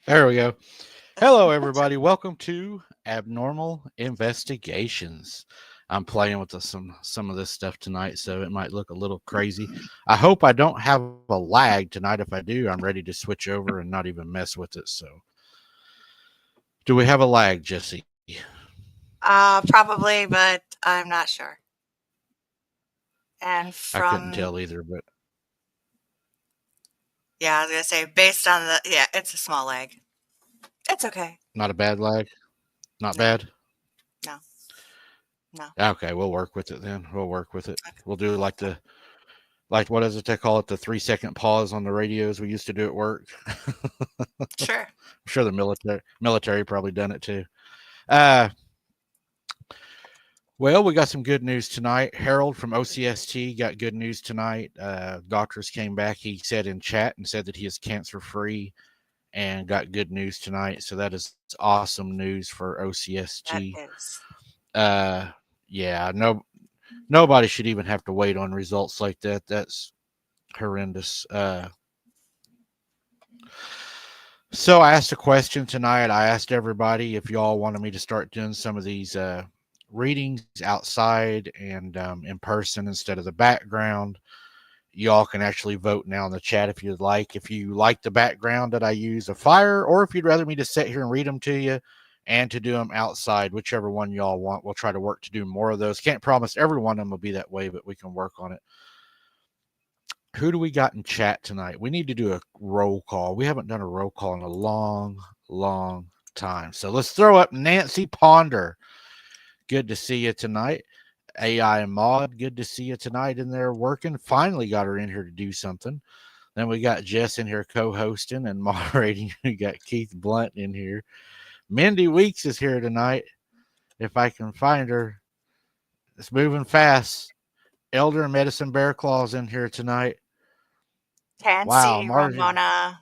There we go. Hello, everybody. Welcome to Abnormal Investigations. I'm playing with some of this stuff tonight, so it might look a little crazy. I hope I don't have a lag tonight. If I do, I'm ready to switch over and not even mess with it. So, do we have a lag, Jesse? Probably, but I'm not sure. And I couldn't from, tell either, but yeah, I was gonna say, based on yeah, it's a small leg. It's okay. not a bad lag. Not No, bad. no, no. Okay, we'll work with it then. We'll work with it. Okay. We'll do like what is it they call it? The 3 second pause on the radios we used to do at work. Sure. I'm sure the military probably done it too. Uh, well, we got some good news tonight. Harold from OCST got good news tonight. Doctors came back. He said in chat and said that he is cancer free and got good news tonight. So that is awesome news for That OCST. is. Uh, yeah, nobody should even have to wait on results like that. That's horrendous. So I asked a question tonight. I asked everybody if y'all wanted me to start doing some of these readings outside and in person instead of the background. Y'all can actually vote now in the chat if you'd like. If you like the background that I use of fire, or if you'd rather me to sit here and read them to you and to do them outside, whichever one y'all want. We'll try to work to do more of those. Can't promise every one of them will be that way, but we can work on it. Who do we got in chat tonight? We need to do a roll call. We haven't done a roll call in a long time. So let's throw up Nancy Ponder. Good to see you tonight. AI Mod, good to see you tonight in there working. Finally got her in here to do something. Then we got Jess in here co-hosting and moderating. We got Keith Blunt in here. Mindy Weeks is here tonight. If I can find her. It's moving fast. Elder and Medicine Bear Claw's in here tonight. Wow, Tansy, Marjorie. Ramona.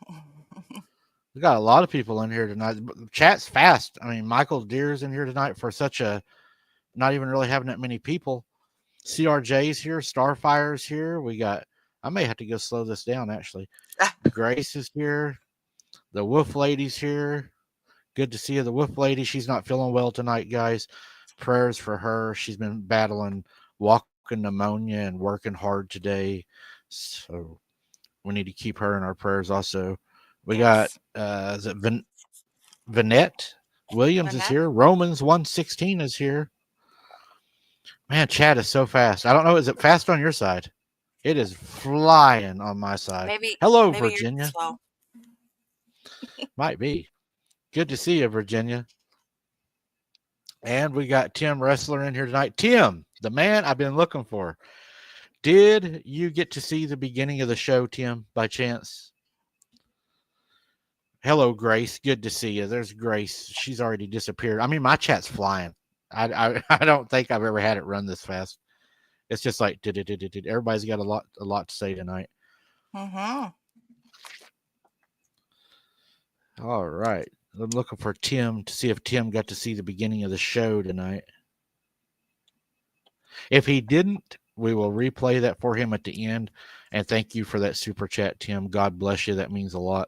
We got a lot of people in here tonight. Chat's fast. I mean, Michael Deer's in here tonight for such a not even really having that many people. CRJ's here. Starfire's here. We got. I may have to go slow this down. Actually, Grace is here. The Wolf Lady's here. Good to see you, the Wolf Lady. She's not feeling well tonight, guys. Prayers for her. She's been battling walking pneumonia and working hard today. So we need to keep her in our prayers also. We got Yes. is it Vanette Williams is Lynette. here. Romans 116 is here. Man, chat is so fast. I don't know. Is it fast on your side? It is flying on my side. Hello, Maybe you're Virginia. slow. Might be. Good to see you, Virginia. And we got Tim Wrestler in here tonight. Tim, the man I've been looking for. Did you get to see the beginning of the show, Tim, by chance? Hello, Grace. Good to see you. There's Grace. She's already disappeared. I mean, my chat's flying. I don't think I've ever had it run this fast. It's just like everybody's got a lot to say tonight. Mm-hmm. All right. I'm looking for Tim to see if Tim got to see the beginning of the show tonight. If he didn't, we will replay that for him at the end. And thank you for that super chat, Tim. God bless you. That means a lot.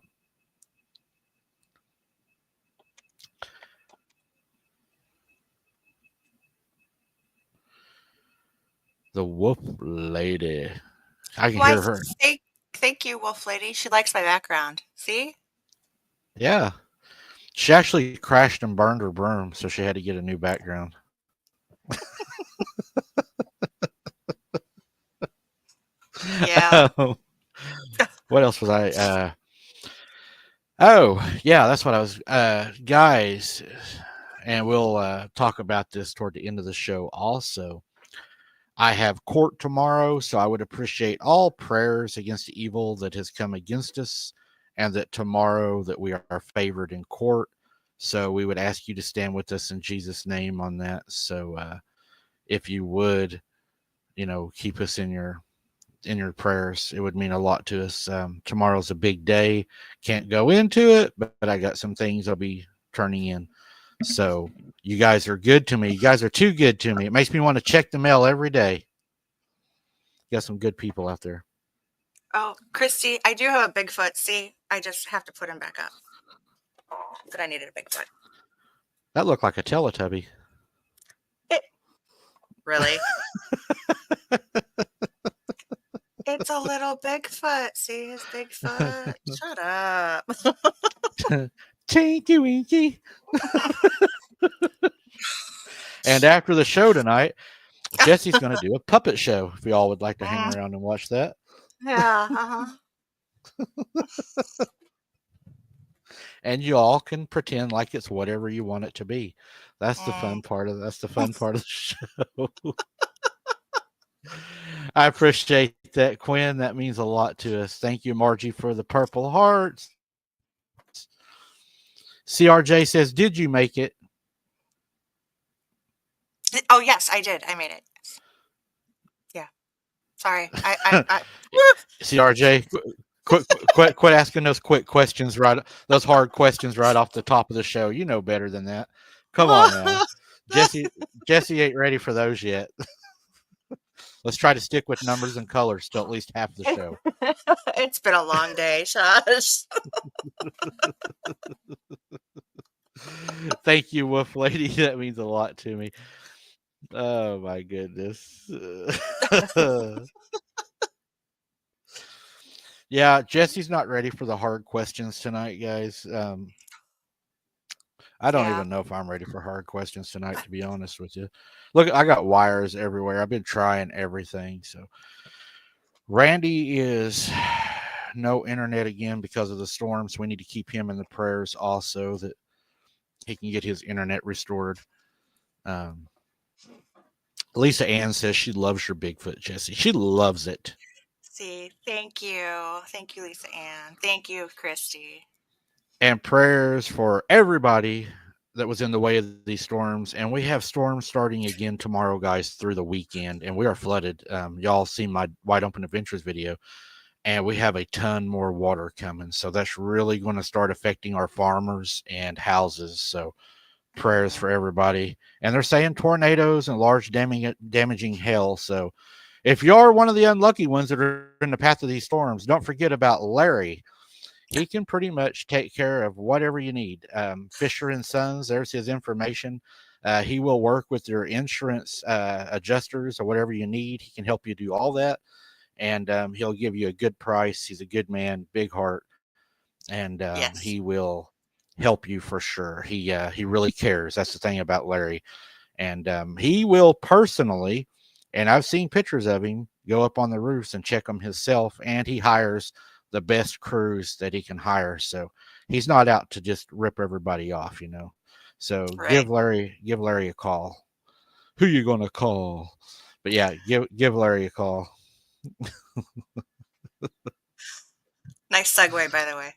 The Wolf Lady. I can Why, hear her. thank you, Wolf Lady. She likes my background. See? Yeah. She actually crashed and burned her broom, so she had to get a new background. Yeah. What else was I? Oh, yeah, that's what I was. Guys, and we'll talk about this toward the end of the show also. I have court tomorrow, so I would appreciate all prayers against the evil that has come against us, and that tomorrow that we are favored in court. So we would ask you to stand with us in Jesus' name on that. So if you would, keep us in your prayers. It would mean a lot to us. Tomorrow's a big day. Can't go into it, but I got some things I'll be turning in. So you guys are good to me. You guys are too good to me. It makes me want to check the mail every day. You got some good people out there. Oh, Christy, I do have a Bigfoot. See, I just have to put him back up. But I needed a big foot. That looked like a Teletubby. It really. It's a little Bigfoot. See his big foot? Shut up. Tinky Winky. And after the show tonight, Jesse's going to do a puppet show. If y'all would like to hang Mm, around and watch that, yeah. Uh-huh. and y'all can pretend like it's whatever you want it to be. That's the Mm. fun part of the show. I appreciate that, Quinn. That means a lot to us. Thank you, Margie, for the purple hearts. CRJ says, "Did you make it?" Oh yes, I did. I made it. Yeah. Sorry. I CRJ, quit asking those quick questions, right? Those hard questions right off the top of the show. You know better than that. Come on now, Jesse. Jesse ain't ready for those yet. Let's try to stick with numbers and colors till at least half the show. It's been a long day, Shush. Thank you, Wolf Lady. That means a lot to me. Oh my goodness. Yeah, Jesse's not ready for the hard questions tonight, guys. I don't Yeah. even know if I'm ready for hard questions tonight, to be honest with you. Look, I got wires everywhere. I've been trying everything. So Randy is no internet again because of the storms. We need to keep him in the prayers also that he can get his internet restored. Um, Lisa Ann says she loves your Bigfoot, Jesse. She loves it. See, thank you. Thank you, Lisa Ann. Thank you, Christy. And prayers for everybody that was in the way of these storms. And we have storms starting again tomorrow, guys, through the weekend. And we are flooded. Y'all seen my Wide Open Adventures video. And we have a ton more water coming. So that's really going to start affecting our farmers and houses. So prayers Mhm. for everybody. And they're saying tornadoes and large damaging hail. So if you're one of the unlucky ones that are in the path of these storms, don't forget about Larry. He can pretty much take care of whatever you need. Fisher and Sons, there's his information. He will work with your insurance adjusters or whatever you need. He can help you do all that, and he'll give you a good price. He's a good man, big heart, and he Yes. will help you for sure. He really cares. That's the thing about Larry, and he will personally. And I've seen pictures of him go up on the roofs and check them himself, and he hires the best crews that he can hire. So he's not out to just rip everybody off, you know. So Right. Give Larry a call. Who you gonna call? But yeah, give Larry a call. Nice segue, by the way.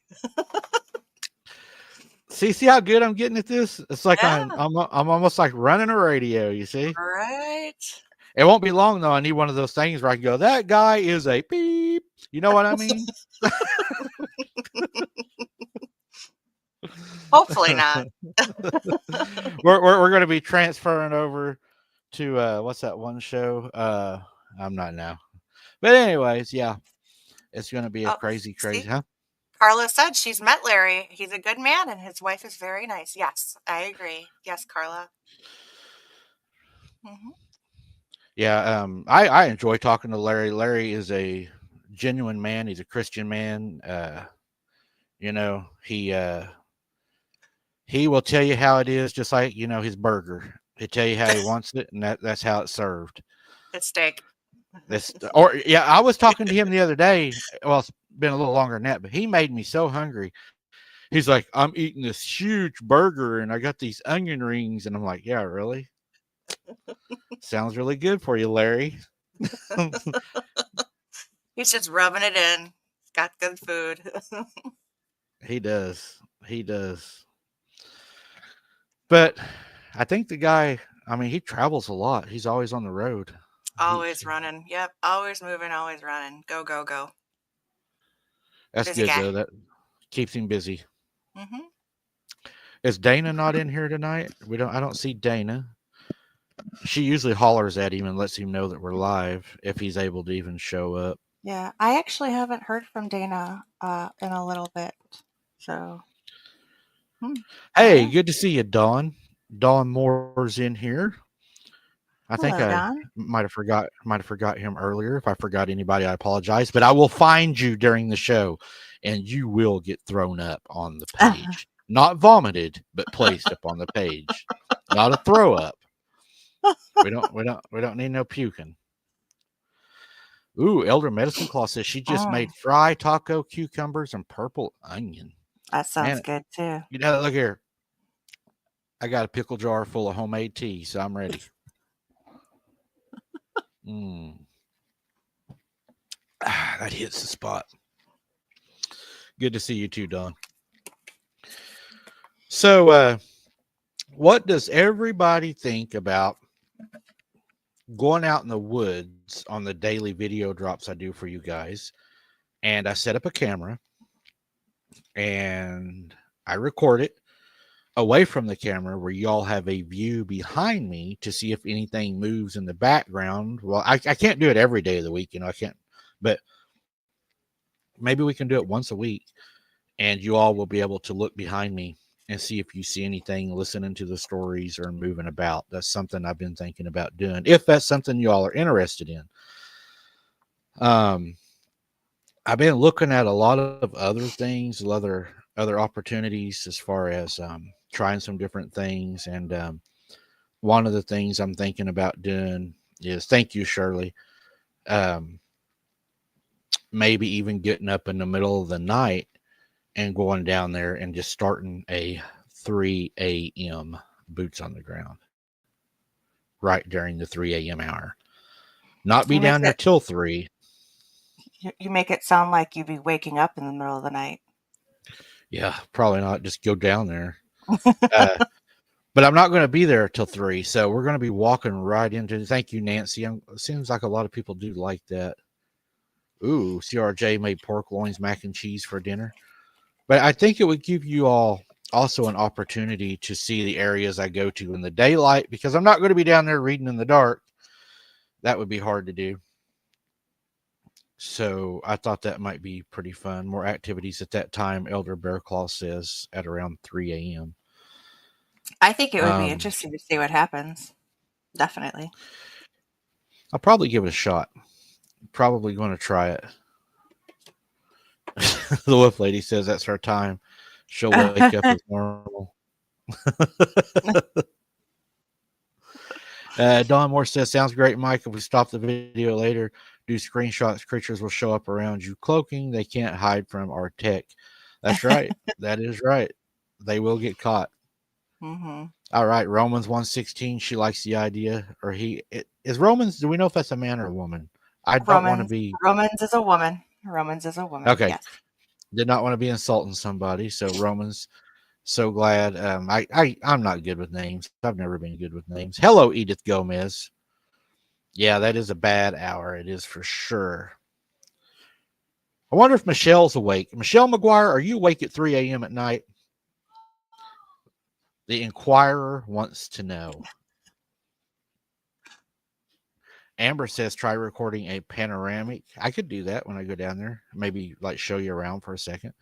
See how good I'm getting at this? It's like Yeah. I'm almost like running a radio. You see, Right. it won't be long though. I need one of those things where I can go. That guy is a beep. You know what I mean? Hopefully not. We're going to be transferring over to what's that one show? I'm not now. But anyways, yeah, it's going to be a Oh, crazy, crazy, see? huh? Carla said she's met Larry. He's a good man and his wife is very nice. Yes, I agree. Yes, Carla. Hmm. Yeah, I enjoy talking to Larry. Larry is a genuine man. He's a Christian man. You know, he will tell you how it is, just like his burger. He'll tell you how he wants it, and that's how it's served. It's steak. This or yeah, I was talking to him the other day. Well, it's been a little longer than that, but he made me so hungry. He's like, I'm eating this huge burger and I got these onion rings, and I'm like, yeah, really? Sounds really good for you, Larry. He's just rubbing it in. He's got good food. He does. He does. But I think the guy, I mean, he travels a lot. He's always on the road. He Always running. Yep. Always moving, always running. Go, go, go. That's Busy good guy. though. That keeps him busy. Hmm. Is Dana not in here tonight? I don't see Dana. She usually hollers at him and lets him know that we're live if he's able to even show up. Yeah, I actually haven't heard from Dana in a little bit. So Hmm. All Hey, right. good to see you, Dawn. Dawn Moore's in here. I think Hello, I Don. might have forgot him earlier. If I forgot anybody, I apologize. But I will find you during the show, and you will get thrown up on the page. Not vomited, but placed up on the page. Not a throw up. We don't need no puking. Ooh, Elder Medicine Claw says she just Mm, made fry taco, cucumbers, and purple onion. that sounds Man, good too. look here. I got a pickle jar full of homemade tea, so I'm ready. Mm. Ah, that hits the spot. Good to see you too, Don. So, what does everybody think about going out in the woods on the daily video drops I do for you guys? And I set up a camera and I record it away from the camera where y'all have a view behind me to see if anything moves in the background. Well, I can't do it every day of the week, I can't, but maybe we can do it once a week and you all will be able to look behind me and see if you see anything listening to the stories or moving about. That's something I've been thinking about doing, if that's something you all are interested in. um I've been looking at a lot of other things, other opportunities as far as trying some different things. And one of the things I'm thinking about doing is, thank you, Shirley, um maybe even getting up in the middle of the night and going down there and just starting a 3 a.m. boots on the ground right during the 3 a.m. hour. Not be You down make there it. till 3. You make it sound like you'd be waking up in the middle of the night. Yeah, probably not. Just go down there. Uh, but I'm not going to be there till 3. So we're going to be walking right into. Thank you, Nancy. It seems like a lot of people do like that. Ooh, CRJ made pork loins, mac and cheese for dinner. But I think it would give you all also an opportunity to see the areas I go to in the daylight, because I'm not going to be down there reading in the dark. That would be hard to do. So I thought that might be pretty fun. More activities at that time, Elder Bear Claw says, at around 3 a.m. I think it would be Um, interesting to see what happens. Definitely. I'll probably give it a shot. Probably going to try it. The wolf lady says that's her time. She'll wake up as normal. Don Moore says, sounds great, Mike. If we stop the video later, do screenshots, creatures will show up around you cloaking. They can't hide from our tech. That's right. That is right. They will get caught. Hmm. All right. Romans 1:16. She likes the idea. Or is Romans, do we know if that's a man or a woman? I don't want to Romans. be Romans is a woman. Romans is a woman. okay. Yes. Did not want to be insulting somebody. So Romans, so glad. I'm not good with names. I've never been good with names. Hello, Edith Gomez. Yeah, that is a bad hour. It is for sure. I wonder if Michelle's awake. Michelle McGuire, are you awake at 3 a.m. at night? The Inquirer wants to know. Amber says try recording a panoramic. I could do that when I go down there. Maybe like show you around for a second.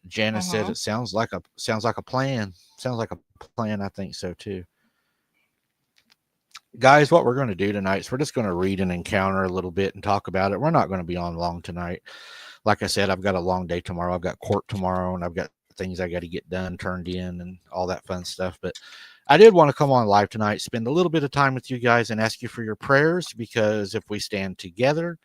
Janice said Hmm. it sounds like a plan. Sounds like a plan. I think so too. Guys, what we're going to do tonight is we're just going to read an encounter a little bit and talk about it. We're not going to be on long tonight. Like I said, I've got a long day tomorrow. I've got court tomorrow, and I've got things I got to get done, turned in, and all that fun stuff. But I did want to come on live tonight, spend a little bit of time with you guys, and ask you for your prayers, because if we stand together,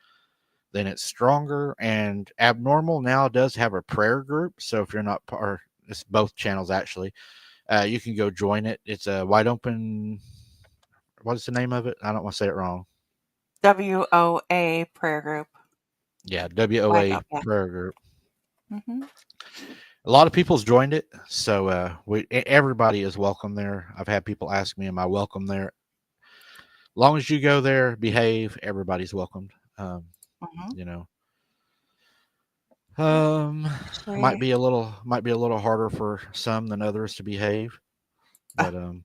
then it's stronger. And Abnormal now does have a prayer group. So if you're not part, it's both channels actually. You can go join it. It's a wide open. What is the name of it? I don't want to say it wrong. WOA prayer group. Yeah, Wide WOA open. prayer group. Hmm. A lot of people's joined it, so everybody is welcome there. I've had people ask me, "Am I welcome there?" As long as you go there, behave, everybody's welcomed. Um, Hmm. you know, Well, um, actually, might be a little harder for some than others to behave, uh, but I'm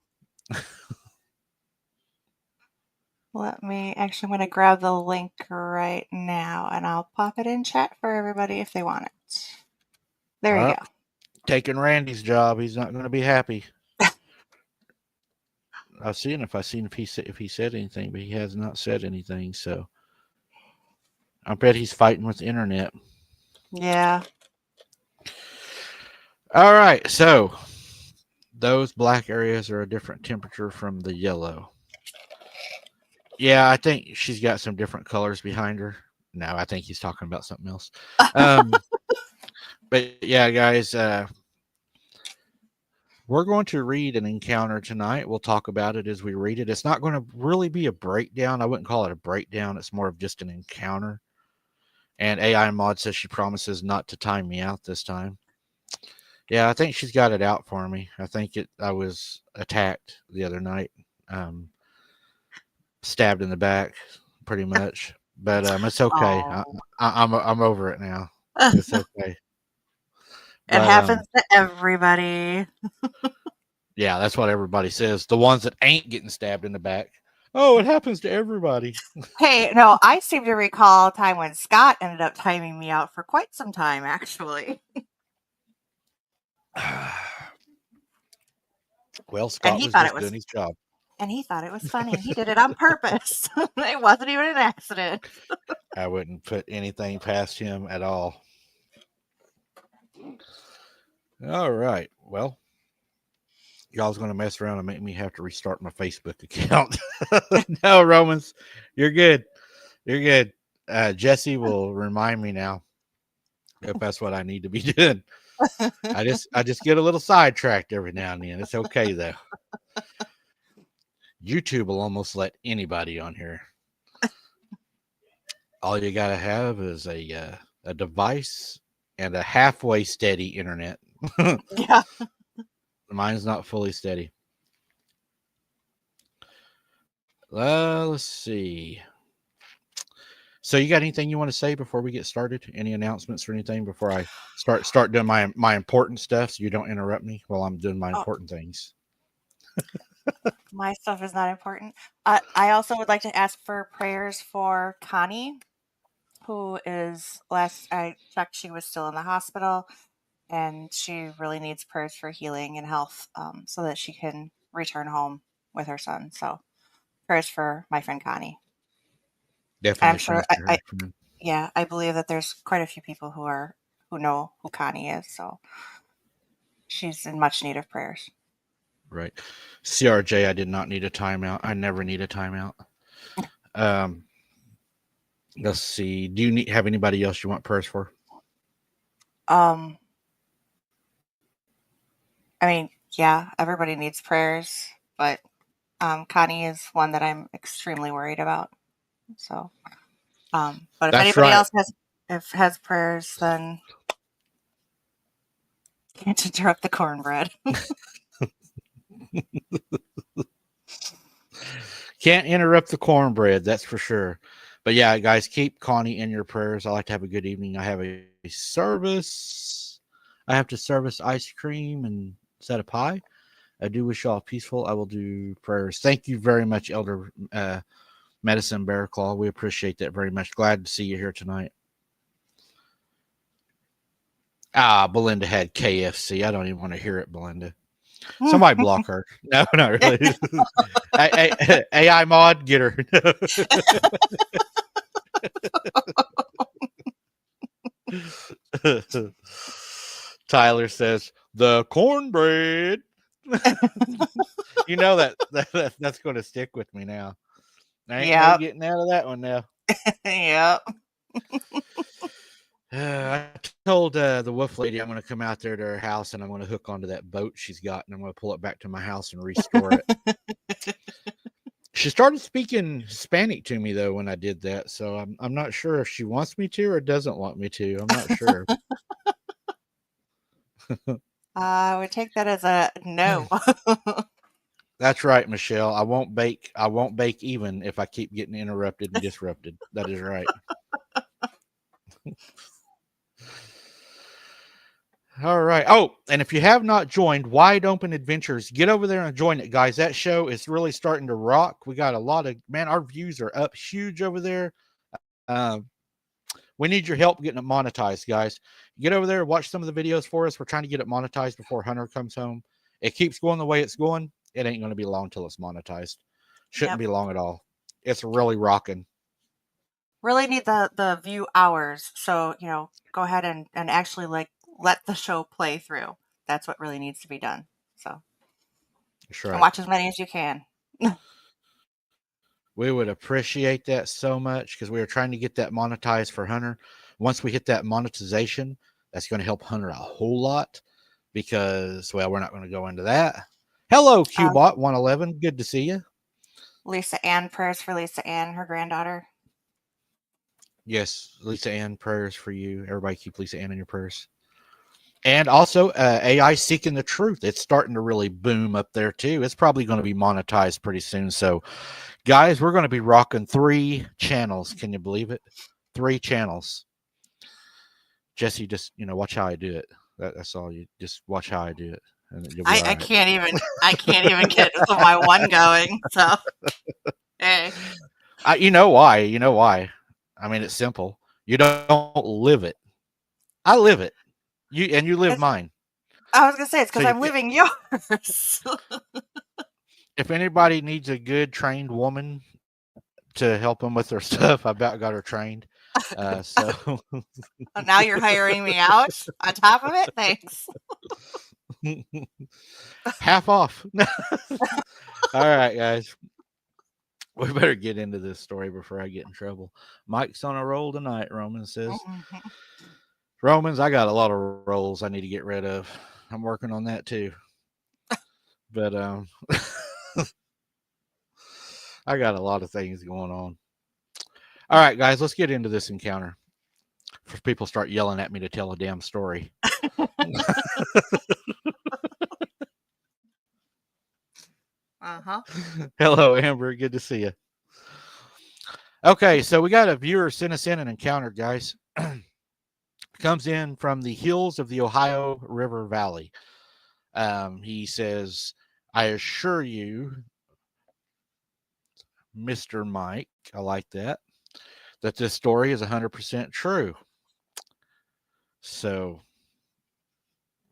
going to grab the link right now and I'll pop it in chat for everybody if they want it. There all you right, go. taking Randy's job. He's not going to be happy. I was seeing if he said anything, but he has not said anything. So I bet he's fighting with the internet. Yeah. All right, so those black areas are a different temperature from the yellow. Yeah, I think she's got some different colors behind her. No, I think he's talking about something else. Um, but yeah, guys, we're going to read an encounter tonight. We'll talk about it as we read it. It's not going to really be a breakdown. I wouldn't call it a breakdown. It's more of just an encounter. And AI Mod says she promises not to time me out this time. Yeah, I think she's got it out for me. I was attacked the other night, um, stabbed in the back, pretty much. But it's okay. Oh. I'm over it now. It's okay. It But happens to everybody. yeah, that's what everybody says. The ones that ain't getting stabbed in the back. Oh, it happens to everybody. Hey, no, I seem to recall a time when Scott ended up timing me out for quite some time, actually. Well, And Scott he was thought it just was doing his job. and he thought it was funny. He did it on purpose. It wasn't even an accident. I wouldn't put anything past him at all. All right. Well, y'all's going to mess around and make me have to restart my Facebook account. No, Romans, you're good. You're good. Jesse will remind me now if that's what I need to be doing. I just get a little sidetracked every now and then. It's okay though. YouTube will almost let anybody on here. All you gotta have is a device and a halfway steady internet. Yeah. Mine's not fully steady. Let's see. So you got anything you want to say before we get started? Any announcements or anything before I start doing my important stuff so you don't interrupt me while I'm doing my Oh, important things? my stuff is not important. I also would like to ask for prayers for Connie, who is last I checked, she was still in the hospital, and she really needs prayers for healing and health, so that she can return home with her son. So prayers for my friend Connie. And I'm Definitely sure praying for her. yeah, I believe that there's quite a few people who know who Connie is, so she's in much need of prayers. Right. CRJ, I did not need a timeout. I never need a timeout. Um, let's see. Do you have anybody else you want prayers for? Um, I mean, yeah, everybody needs prayers, but Connie is one that I'm extremely worried about. So, but if That's anybody right. else has prayers, then can't interrupt the cornbread. Can't interrupt the cornbread, that's for sure. But yeah, guys, keep Connie in your prayers. I like to have a good evening. I have a service. I have to service ice cream and set a pie. I do wish y'all peaceful. I will do prayers. Thank you very much, Elder Medicine Bear Claw. We appreciate that very much. Glad to see you here tonight. Ah, Belinda had KFC. I don't even want to hear it, Belinda. Somebody block her. No, not really. AI mod, get her. Tyler says the cornbread. You know that's going to stick with me now. There ain't no Yep. getting out of that one now. Yep. I told the wolf lady I'm going to come out there to her house and I'm going to hook onto that boat she's got and I'm going to pull it back to my house and restore it. She started speaking Hispanic to me though when I did that, so I'm not sure if she wants me to or doesn't want me to. I'm not sure. I would take that as a no. That's right, Michelle. I won't bake. I won't bake even if I keep getting interrupted and disrupted. That is right. All right. Oh, and if you have not joined Wide Open Adventures, get over there and join it, guys. That show is really starting to rock. We got a lot of our views are up huge over there. Um, We need your help getting it monetized, guys. Get over there, watch some of the videos for us. We're trying to get it monetized before Hunter comes home. It keeps going the way it's going. It ain't going to be long till it's monetized. Shouldn't Yep. be long at all. It's really rocking. Really need the view hours. So, go ahead and actually like let the show play through. That's what really needs to be done. So, That's and right. watch as many as you can. We would appreciate that so much because we are trying to get that monetized for Hunter. Once we hit that monetization, that's going to help Hunter a whole lot because, well, we're not going to go into that. Hello, Um, Qbot 111. Good to see you. Lisa Ann, prayers for Lisa Ann, her granddaughter. Yes, Lisa Ann, prayers for you. Everybody keep Lisa Ann in your prayers. And also, AI Seeking the Truth. It's starting to really boom up there, too. It's probably going to be monetized pretty soon. So, guys, we're going to be rocking 3 channels. Can you believe it? 3 channels. Jesse, just, watch how I do it. That's all. You just watch how I do it, and you'll be all I right. can't even get my one going. So, hey. You know why? You know why? I mean, it's simple. You don't live it. I live it. You live It's, mine. I was gonna say it's So because I'm living yours. if anybody needs a good trained woman to help them with their stuff, I about got her trained. So Now you're hiring me out on top of it. Thanks. half off. All right, guys. We better get into this story before I get in trouble. Mike's on a roll tonight, Roman says. Mhm. Romans, I got a lot of rolls I need to get rid of. I'm working on that too. But I got a lot of things going on. All right, guys, let's get into this encounter. Before people start yelling at me to tell a damn story. Uh-huh. Hello, Amber. Good to see you. Okay, so we got a viewer send us in an encounter, guys. Comes in from the hills of the Ohio River Valley. He says, I assure you, Mr. Mike, I like that this story is 100% true. So,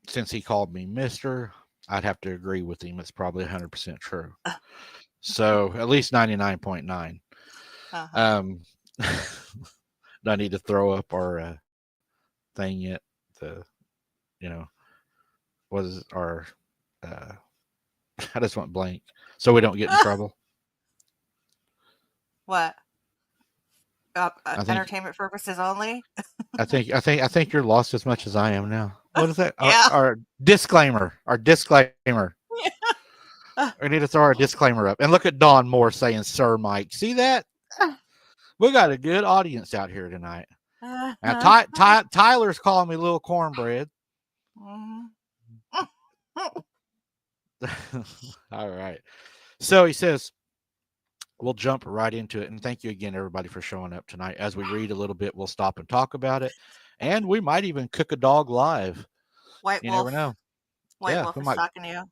since he called me Mr., I'd have to agree with him. It's probably 100% true. So, at least 99.9. Uh-huh. Um, do I need to throw up our thing yet? The, you know, what is our, uh, I just went blank so we don't get in trouble. What? I think Entertainment purposes only? I think you're lost as much as I am now. What is that? Our, Yeah. our disclaimer. Our disclaimer. We need to throw our disclaimer up. And look at Don Moore saying, "Sir Mike." See that? We got a good audience out here tonight. Now, Tyler's calling me little cornbread. Mhm. All right. So he says, we'll jump right into it. And thank you again, everybody, for showing up tonight. As we read a little bit, we'll stop and talk about it. And we might even cook a dog live. White You never Wolf. know. White Yeah, Wolf we is might. talking to you.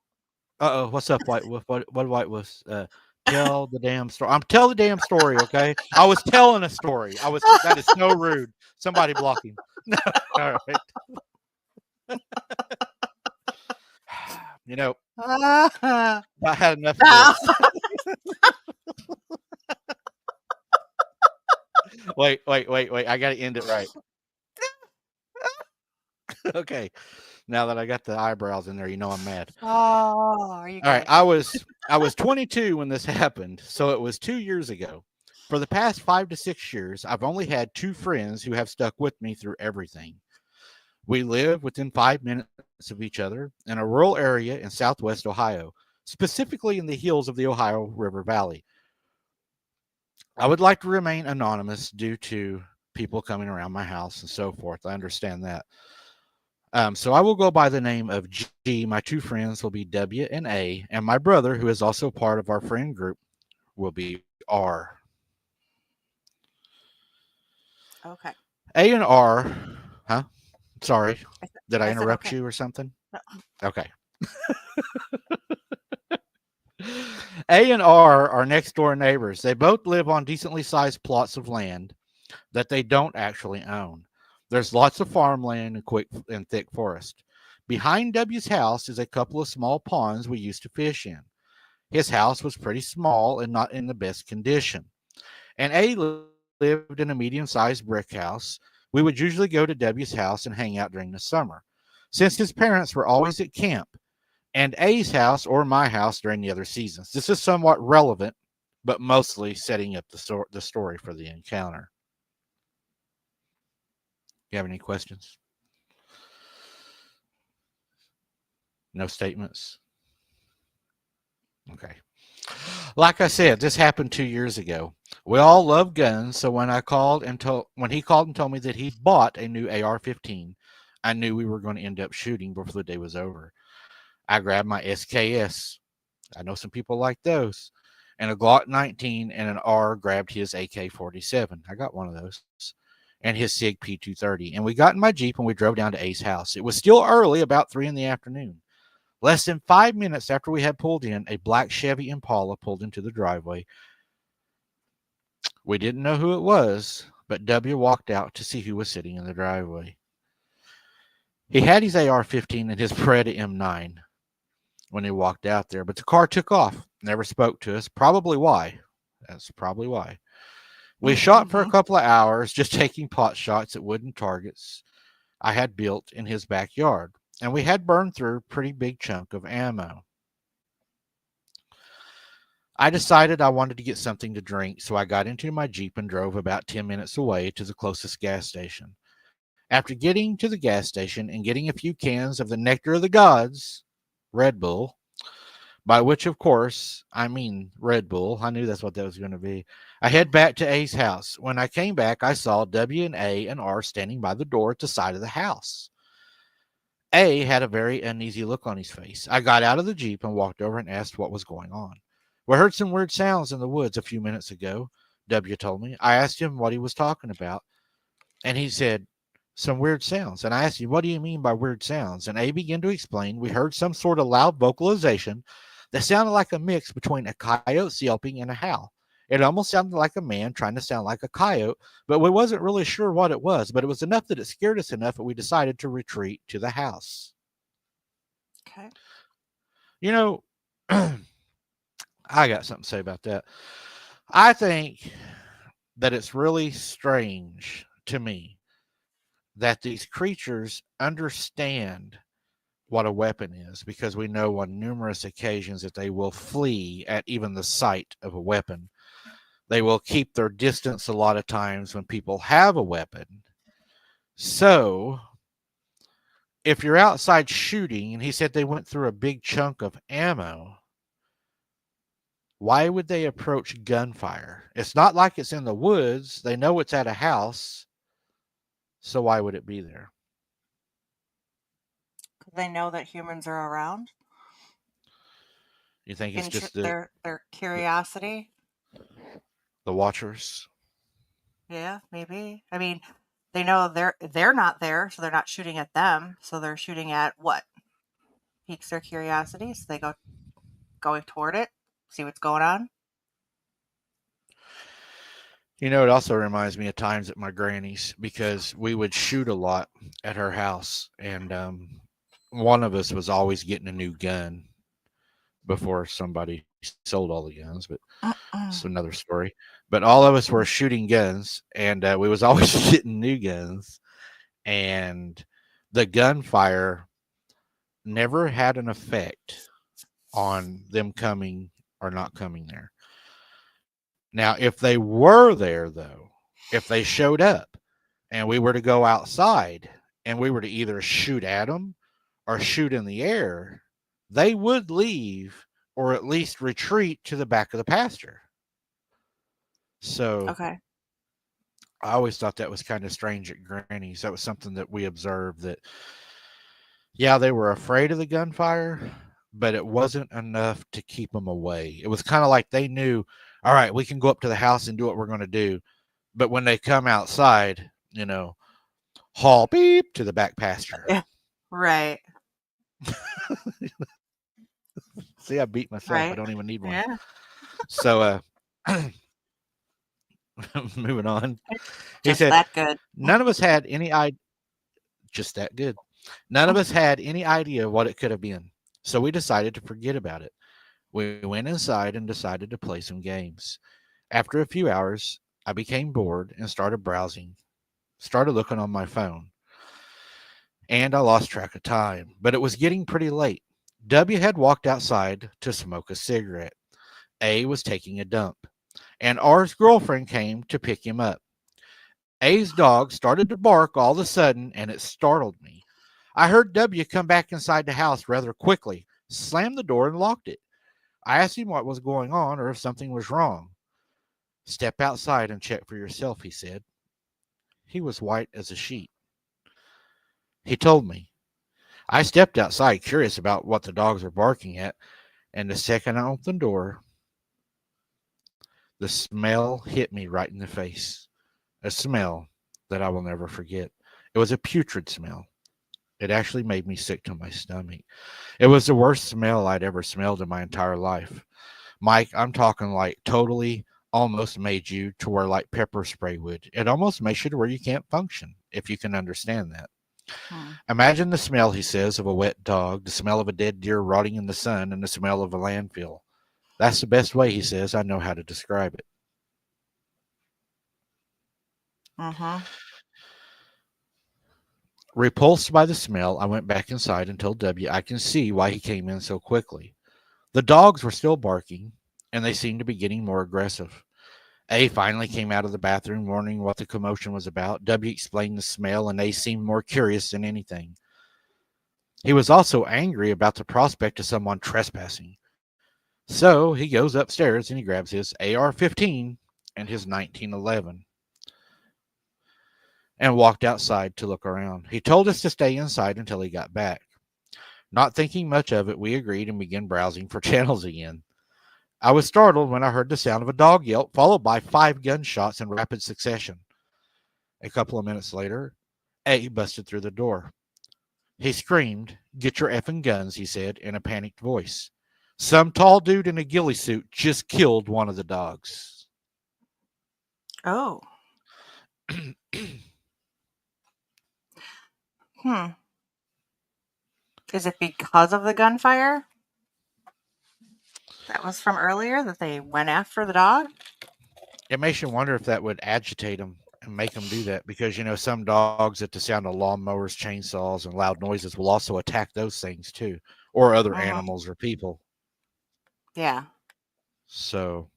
What's up, White Wolf? What White Wolf? Tell the damn story. I'm telling the damn story, okay? I was telling a story. That is so rude. Somebody block him. All right. You know, Uh, I had enough of no. this. Wait. I got to end it right. Okay. Now that I got the eyebrows in there, you know I'm mad. Oh, are you All right. kidding? I was 22 when this happened, so it was 2 years ago. For the past 5 to 6 years, I've only had 2 friends who have stuck with me through everything. We live within 5 minutes of each other in a rural area in southwest Ohio, specifically in the hills of the Ohio River Valley. I would like to remain anonymous due to people coming around my house and so forth. I understand that. So I will go by the name of G. My 2 friends will be W and A, and my brother, who is also part of our friend group, will be R. Okay. A and R, huh? Sorry, did I I said interrupt okay. you or something? No. Okay. A and R are next door neighbors. They both live on decently sized plots of land. that they don't actually own. There's lots of farmland and quick and thick forest. Behind W's house is a couple of small ponds we used to fish in. His house was pretty small and not in the best condition. And A lived in a medium sized brick house. We would usually go to W's house and hang out during the summer. Since his parents were always at camp, and A's house or my house during the other seasons. This is somewhat relevant, but mostly setting up the story for the encounter. You have any questions? No statements? Okay. Like I said, this happened 2 years ago. We all love guns, so when he called and told me that he bought a new AR-15, I knew we were going to end up shooting before the day was over. I grabbed my SKS. I know some people like those. And a Glock 19 and an R grabbed his AK-47. I got one of those. And his SIG P230. And we got in my Jeep and we drove down to A's house. It was still early, about 3 in the afternoon. Less than 5 minutes after we had pulled in, a black Chevy Impala pulled into the driveway. We didn't know who it was, but W walked out to see who was sitting in the driveway. He had his AR-15 and his Beretta M9 when he walked out there, but the car took off, never spoke to us. Probably why. That's probably why. We shot for a Mm-hmm. couple of hours, just taking pot shots at wooden targets I had built in his backyard, and we had burned through a pretty big chunk of ammo. I decided I wanted to get something to drink, so I got into my Jeep and drove about 10 minutes away to the closest gas station. After getting to the gas station and getting a few cans of the Nectar of the Gods, Red Bull, by which, of course, I mean Red Bull. I knew that's what that was going to be. I head back to A's house. When I came back, I saw W and A and R standing by the door at the side of the house. A had a very uneasy look on his face. I got out of the Jeep and walked over and asked what was going on. We heard some weird sounds in the woods a few minutes ago, W told me. I asked him what he was talking about, and he said, some weird sounds. And I asked him, what do you mean by weird sounds? And A began to explain. We heard some sort of loud vocalization that sounded like a mix between a coyote yelping and a howl. It almost sounded like a man trying to sound like a coyote, but we wasn't really sure what it was. But it was enough that it scared us enough that we decided to retreat to the house. Okay. You know, I got something to say about that. I think that it's really strange to me that these creatures understand what a weapon is because we know on numerous occasions that they will flee at even the sight of a weapon. They will keep their distance a lot of times when people have a weapon. So, if you're outside shooting, and he said they went through a big chunk of ammo, why would they approach gunfire? It's not like it's in the woods. They know it's at a house. So, why would it be there? They know that humans are around. You think it's just Their curiosity. the watchers? Yeah, maybe. I mean, they know they're not there, so they're not shooting at them. So they're shooting at what piques their curiosity. So they going toward it, see what's going on. You know, it also reminds me of times at my granny's because we would shoot a lot at her house, and one of us was always getting a new gun before somebody sold all the guns, but it's another story. But all of us were shooting guns, and we was always getting new guns, and the gunfire never had an effect on them coming or not coming there. Now, if they were there, though, if they showed up and we were to go outside and we were to either shoot at them or shoot in the air, they would leave or at least retreat to the back of the pasture. So Okay. I always thought that was kind of strange at Granny's. That was something that we observed that, yeah, they were afraid of the gunfire, but it wasn't enough to keep them away. It was kind of like they knew, all right, we can go up to the house and do what we're going to do. But when they come outside, haul beep to the back pasture. Yeah. Right. See, I beat myself. I Right. don't even need one. Yeah. So, Moving on. He Just said, that good. none of us had any idea, just that good. None of us had any idea what it could have been. So we decided to forget about it. We went inside and decided to play some games. After a few hours, I became bored and started browsing, started looking on my phone, and I lost track of time. But it was getting pretty late. W had walked outside to smoke a cigarette. A was taking a dump, and R's girlfriend came to pick him up. A's dog started to bark all of a sudden, and it startled me. I heard W come back inside the house rather quickly, slammed the door, and locked it. I asked him what was going on or if something was wrong. Step outside and check for yourself, he said. He was white as a sheet. He told me. I stepped outside, curious about what the dogs were barking at, and the second I opened the door, the smell hit me right in the face. A smell that I will never forget. It was a putrid smell. It actually made me sick to my stomach. It was the worst smell I'd ever smelled in my entire life. Mike, I'm talking like totally almost made you to where like pepper spray would. It almost makes you to where you can't function, if you can understand that. Hmm. Imagine the smell, he says, of a wet dog, the smell of a dead deer rotting in the sun, and the smell of a landfill. That's the best way, he says, I know how to describe it. Mm-hmm. Repulsed by the smell, I went back inside and told W I can see why he came in so quickly. The dogs were still barking, and they seemed to be getting more aggressive. A finally came out of the bathroom, wondering what the commotion was about. W explained the smell, and A seemed more curious than anything. He was also angry about the prospect of someone trespassing. So he goes upstairs and he grabs his AR 15 and his 1911 and walked outside to look around. He told us to stay inside until he got back. Not thinking much of it, we agreed and began browsing for channels again. I was startled when I heard the sound of a dog yelp, followed by 5 gunshots in rapid succession. A couple of minutes later, A busted through the door. He screamed, "Get your effing guns," he said in a panicked voice. Some tall dude in a ghillie suit just killed one of the dogs. Oh. Hmm. Is it because of the gunfire that was from earlier that they went after the dog? It makes you wonder if that would agitate them and make them do that because, some dogs at the sound of lawnmowers, chainsaws, and loud noises will also attack those things too, or other Mm-hmm. animals or people. Yeah. So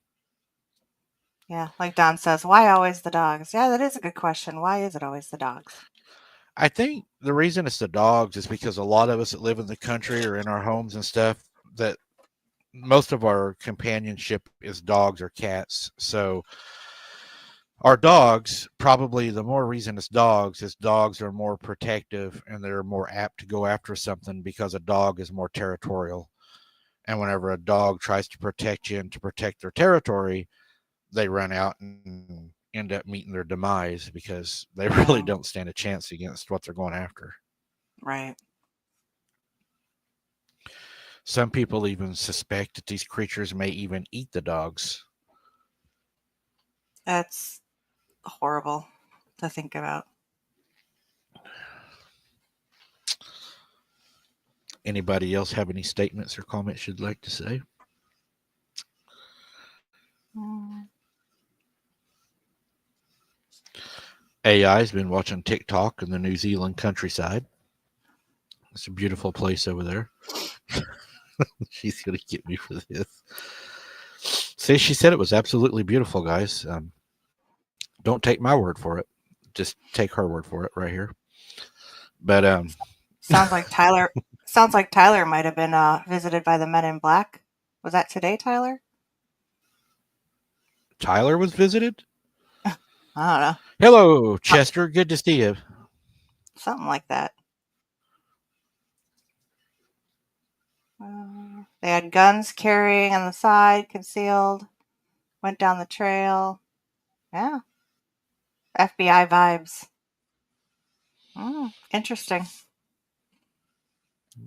Yeah. Like Don says, why always the dogs? Yeah, that is a good question. Why is it always the dogs? I think the reason it's the dogs is because a lot of us that live in the country or in our homes and stuff, that most of our companionship is dogs or cats. So our dogs, probably the more reason it's dogs is dogs are more protective and they're more apt to go after something because a dog is more territorial. And whenever a dog tries to protect you and to protect their territory, they run out and end up meeting their demise because they really don't Mm, stand a chance against what they're going after. right. Some people even suspect that these creatures may even eat the dogs. That's horrible to think about. Anybody else have any statements or comments you'd like to say? Mm. AI's been watching TikTok in the New Zealand countryside. It's a beautiful place over there. She's going to get me for this. See, she said it was absolutely beautiful, guys. Don't take my word for it. Just take her word for it right here. But Sounds like Tyler. Sounds like Tyler might have been visited by the Men in Black. Was that today, Tyler? Tyler was visited. I don't know. Hello, Uh, Chester. Good to see you. Something like that. They had guns carrying on the side, concealed. Went down the trail. Yeah, FBI vibes. Interesting.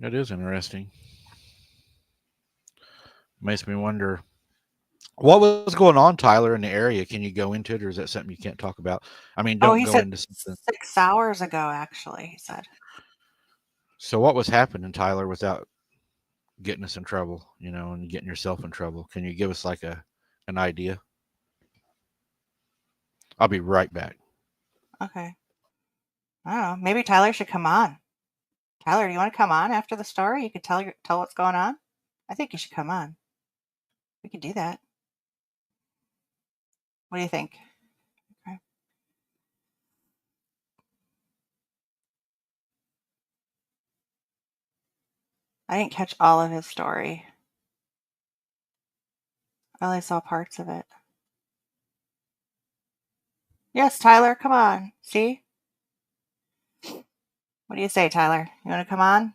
That is interesting. Makes me wonder. What was going on, Tyler, in the area? Can you go into it, or is that something you can't talk about? I mean, Oh, don't he go said into something. 6 hours ago, actually, he said. So, what was happening, Tyler, without getting us in trouble, and getting yourself in trouble? Can you give us like an idea? I'll be right back. Okay. I don't know. Maybe Tyler should come on. Tyler, do you want to come on after the story? You could tell what's going on. I think you should come on. We could do that. What do you think? Okay. I didn't catch all of his story. I only saw parts of it. Yes, Tyler, come on. See? What do you say, Tyler? You want to come on?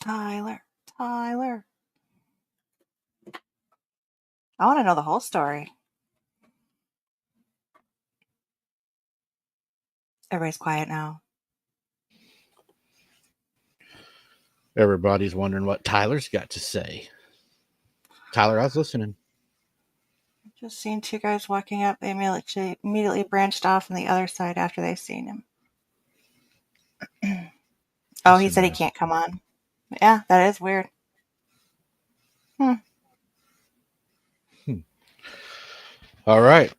Tyler, Tyler. I want to know the whole story. Everybody's quiet now. Everybody's wondering what Tyler's got to say. Tyler, I was listening. Just seen two guys walking up. They immediately branched off on the other side after they seen him. Oh, he Listen said to he this. can't come on. Yeah, that is weird. Hmm. All right.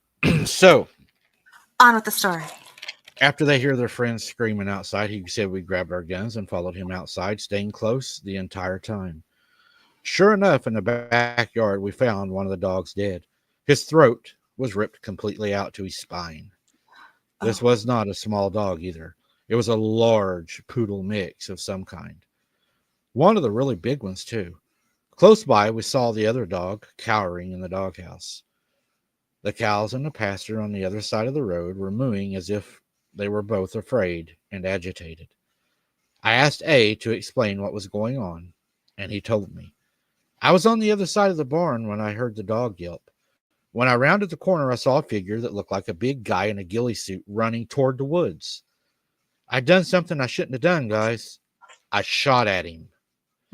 So, On with the story. after they hear their friends screaming outside, he said we grabbed our guns and followed him outside, staying close the entire time. Sure enough, in the backyard, we found one of the dogs dead. His throat was ripped completely out to his spine. This Oh. was not a small dog either. It was a large poodle mix of some kind. One of the really big ones, too. Close by, we saw the other dog cowering in the doghouse. The cows and the pasture on the other side of the road were mooing as if they were both afraid and agitated. I asked A to explain what was going on, and he told me. I was on the other side of the barn when I heard the dog yelp. When I rounded the corner, I saw a figure that looked like a big guy in a ghillie suit running toward the woods. I'd done something I shouldn't have done, guys. I shot at him,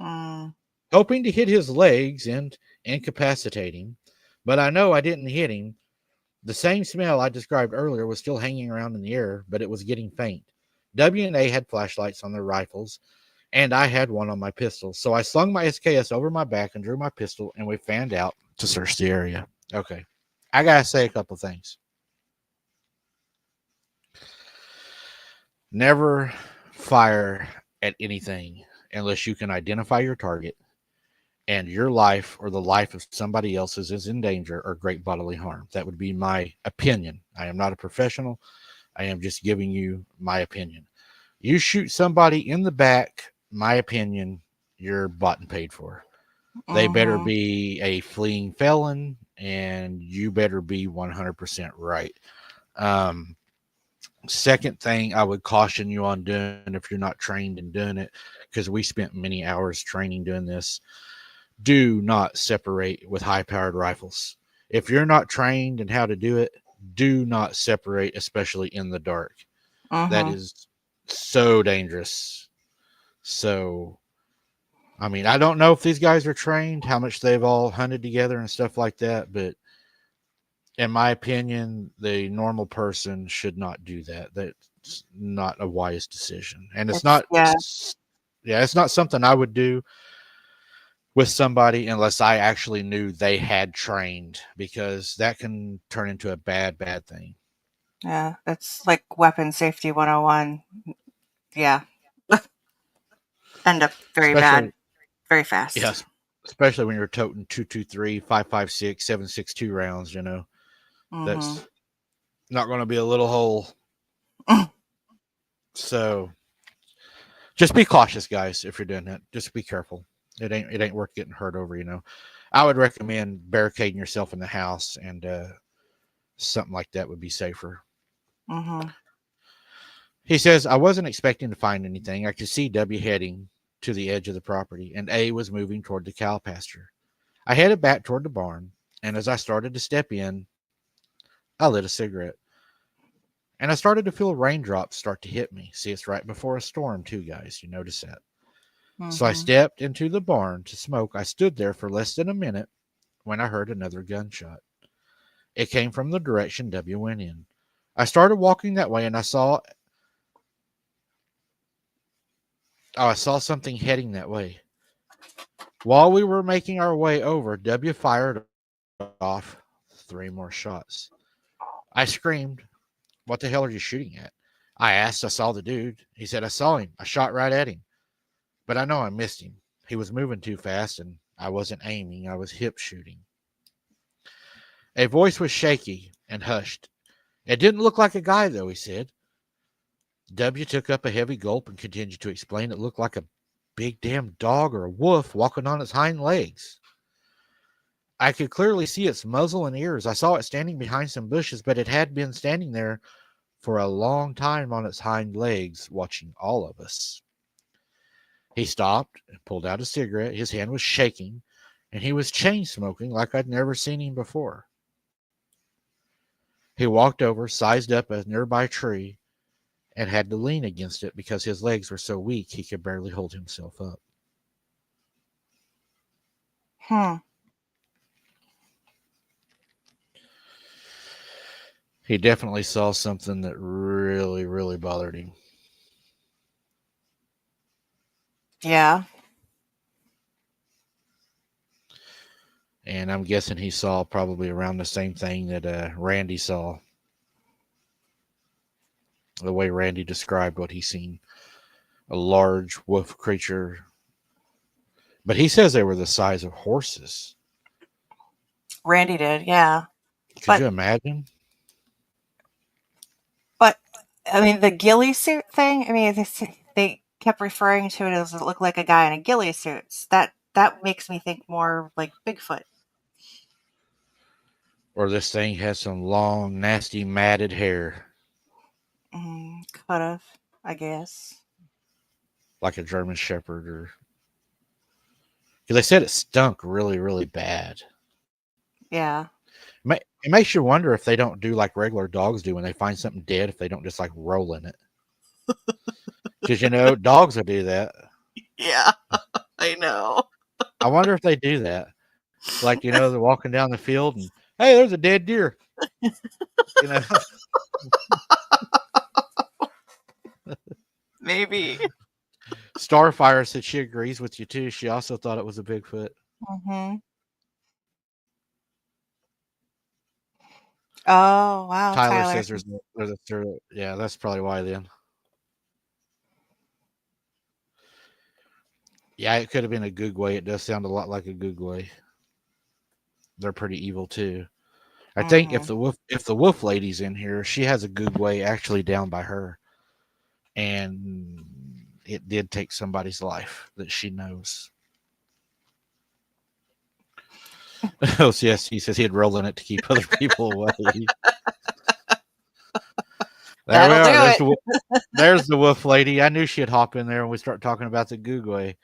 Mm. hoping to hit his legs and incapacitate him, but I know I didn't hit him. The same smell I described earlier was still hanging around in the air, but it was getting faint. W and A had flashlights on their rifles, and I had one on my pistol. So I slung my SKS over my back and drew my pistol, and we fanned out to search the area. Okay. I got to say a couple things. Never fire at anything unless you can identify your target and your life or the life of somebody else's is in danger or great bodily harm. That would be my opinion. I am not a professional. I am just giving you my opinion. You shoot somebody in the back, my opinion, you're bought and paid for. They better Mm-hmm. be a fleeing felon, and you better be 100% right. Um, Second thing I would caution you on doing if you're not trained in doing it, because we spent many hours training doing this, do not separate with high powered rifles. If you're not trained in how to do it, do not separate, especially in the dark. That Mm-hmm. is so dangerous. So, I mean, I don't know if these guys are trained, how much they've all hunted together and stuff like that, but in my opinion, the normal person should not do that. That's not a wise decision. And it's It's not, yeah, yeah, it's not something I would do with somebody unless I actually knew they had trained, because that can turn into a bad thing. yeah. It's like weapon safety 101. Yeah. End up very bad Especially, very fast. yes, especially when you're toting 223, 556, 762 rounds, Mm-hmm. that's not going to be a little hole. So just be cautious, guys. If you're doing that, just be careful. It ain't worth getting hurt over. I would recommend barricading yourself in the house, and something like that would be safer. Mm-hmm. He says, I wasn't expecting to find anything. I could see W heading to the edge of the property, and A was moving toward the cow pasture. I headed back toward the barn, and as I started to step in, I lit a cigarette. And I started to feel raindrops start to hit me. See, it's right before a storm, too, guys. You notice that. So I Mm-hmm. stepped into the barn to smoke. I stood there for less than a minute when I heard another gunshot. It came from the direction W went in. I started walking that way and I saw something heading that way. While we were making our way over, W fired off 3 more shots. I screamed, "What the hell are you shooting at?" I asked. I saw the dude. He said, "I saw him. I shot right at him. But I know I missed him. He was moving too fast and I wasn't aiming. I was hip shooting." A voice was shaky and hushed. "It didn't look like a guy, though," he said. W took up a heavy gulp and continued to explain. "It looked like a big damn dog or a wolf walking on its hind legs. I could clearly see its muzzle and ears. I saw it standing behind some bushes, but it had been standing there for a long time on its hind legs, watching all of us." He stopped and pulled out a cigarette. His hand was shaking, and he was chain smoking like I'd never seen him before. He walked over, sized up a nearby tree, and had to lean against it because his legs were so weak he could barely hold himself up. Hmm. He definitely saw something that really, really bothered him. Yeah. And I'm guessing he saw probably around the same thing that Randy saw. The way Randy described what he seen, a large wolf creature. But he says they were the size of horses. Randy did. Yeah. Could But you imagine? but I mean the ghillie suit thing. I mean they kept referring to it as it looked like a guy in a ghillie suit. That makes me think more like Bigfoot. Or this thing has some long, nasty, matted hair, Could have, I guess. like a German Shepherd, or because they said it stunk really, really bad. Yeah. It makes you wonder if they don't do like regular dogs do when they find something dead, if they don't just like roll in it. Because dogs will do that. Yeah, I know. I wonder if they do that. Like they're walking down the field and hey, there's a dead deer. You know, Maybe. Starfire said she agrees with you too. She also thought it was a Bigfoot. Mhm. Oh, wow, Tyler Tyler. says yeah, that's probably why then. Yeah, it could have been a Googway. It does sound a lot like a Googway. They're pretty evil too. I think Mhm. if the wolf lady's in here, she has a Googway actually down by her, and it did take somebody's life that she knows. Oh yes, he says he'd roll in it to keep other people away. There we That'll do are. it. There's the wolf lady. I knew she'd hop in there when we start talking about the Googway.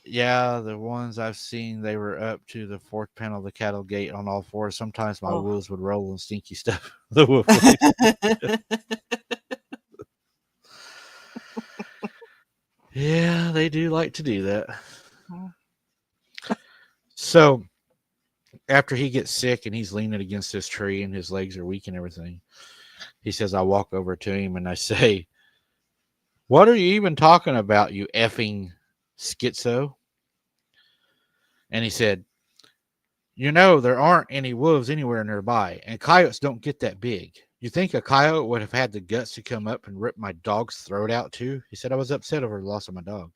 Yeah, the ones I've seen, they were up to the fourth panel of the cattle gate on all fours. Sometimes my Oh. wolves would roll in stinky stuff. The wolf lady. Yeah, they do like to do that. So after he gets sick and he's leaning against this tree and his legs are weak and everything, he says, I walk over to him and I say, "What are you even talking about, you effing schizo?" And he said, there aren't any wolves anywhere nearby, and coyotes don't get that big. You think a coyote would have had the guts to come up and rip my dog's throat out too? He said, I was upset over the loss of my dog.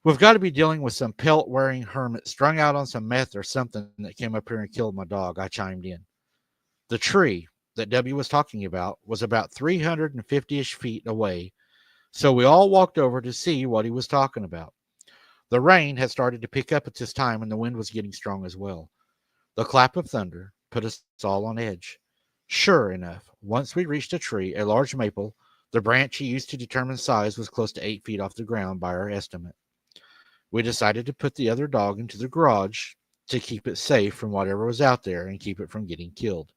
We've got to be dealing with some pelt wearing hermit strung out on some meth or something that came up here and killed my dog. I chimed in. The tree that W was talking about was about 350-ish feet away, so we all walked over to see what he was talking about. The rain had started to pick up at this time, and the wind was getting strong as well. The clap of thunder put us all on edge. Sure enough, once we reached a tree, a large maple, the branch he used to determine size was close to 8 feet off the ground by our estimate. We decided to put the other dog into the garage to keep it safe from whatever was out there and keep it from getting killed.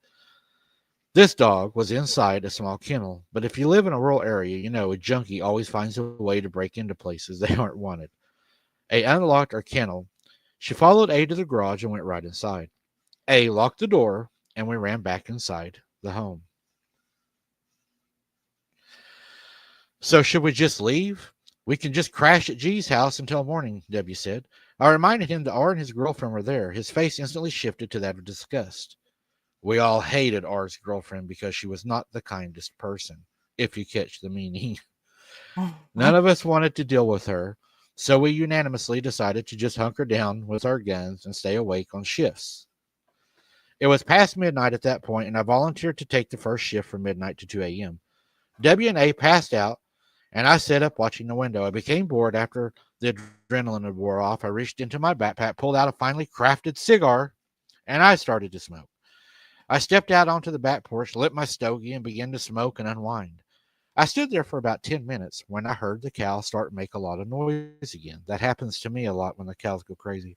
This dog was inside a small kennel, but if you live in a rural area, you know a junkie always finds a way to break into places they aren't wanted. A unlocked our kennel. She followed A to the garage and went right inside. A locked the door, and we ran back inside the home. So, should we just leave? We can just crash at G's house until morning, W said. I reminded him that R and his girlfriend were there. His face instantly shifted to that of disgust. We all hated R's girlfriend because she was not the kindest person, if you catch the meaning. None of us wanted to deal with her, so we unanimously decided to just hunker down with our guns and stay awake on shifts. It was past midnight at that point, and I volunteered to take the first shift from midnight to 2 a.m. W and A passed out, and I sat up watching the window. I became bored after the adrenaline had wore off. I reached into my backpack, pulled out a finely crafted cigar, and I started to smoke. I stepped out onto the back porch, lit my stogie, and began to smoke and unwind. I stood there for about 10 minutes when I heard the cow start to make a lot of noise again. That happens to me a lot when the cows go crazy.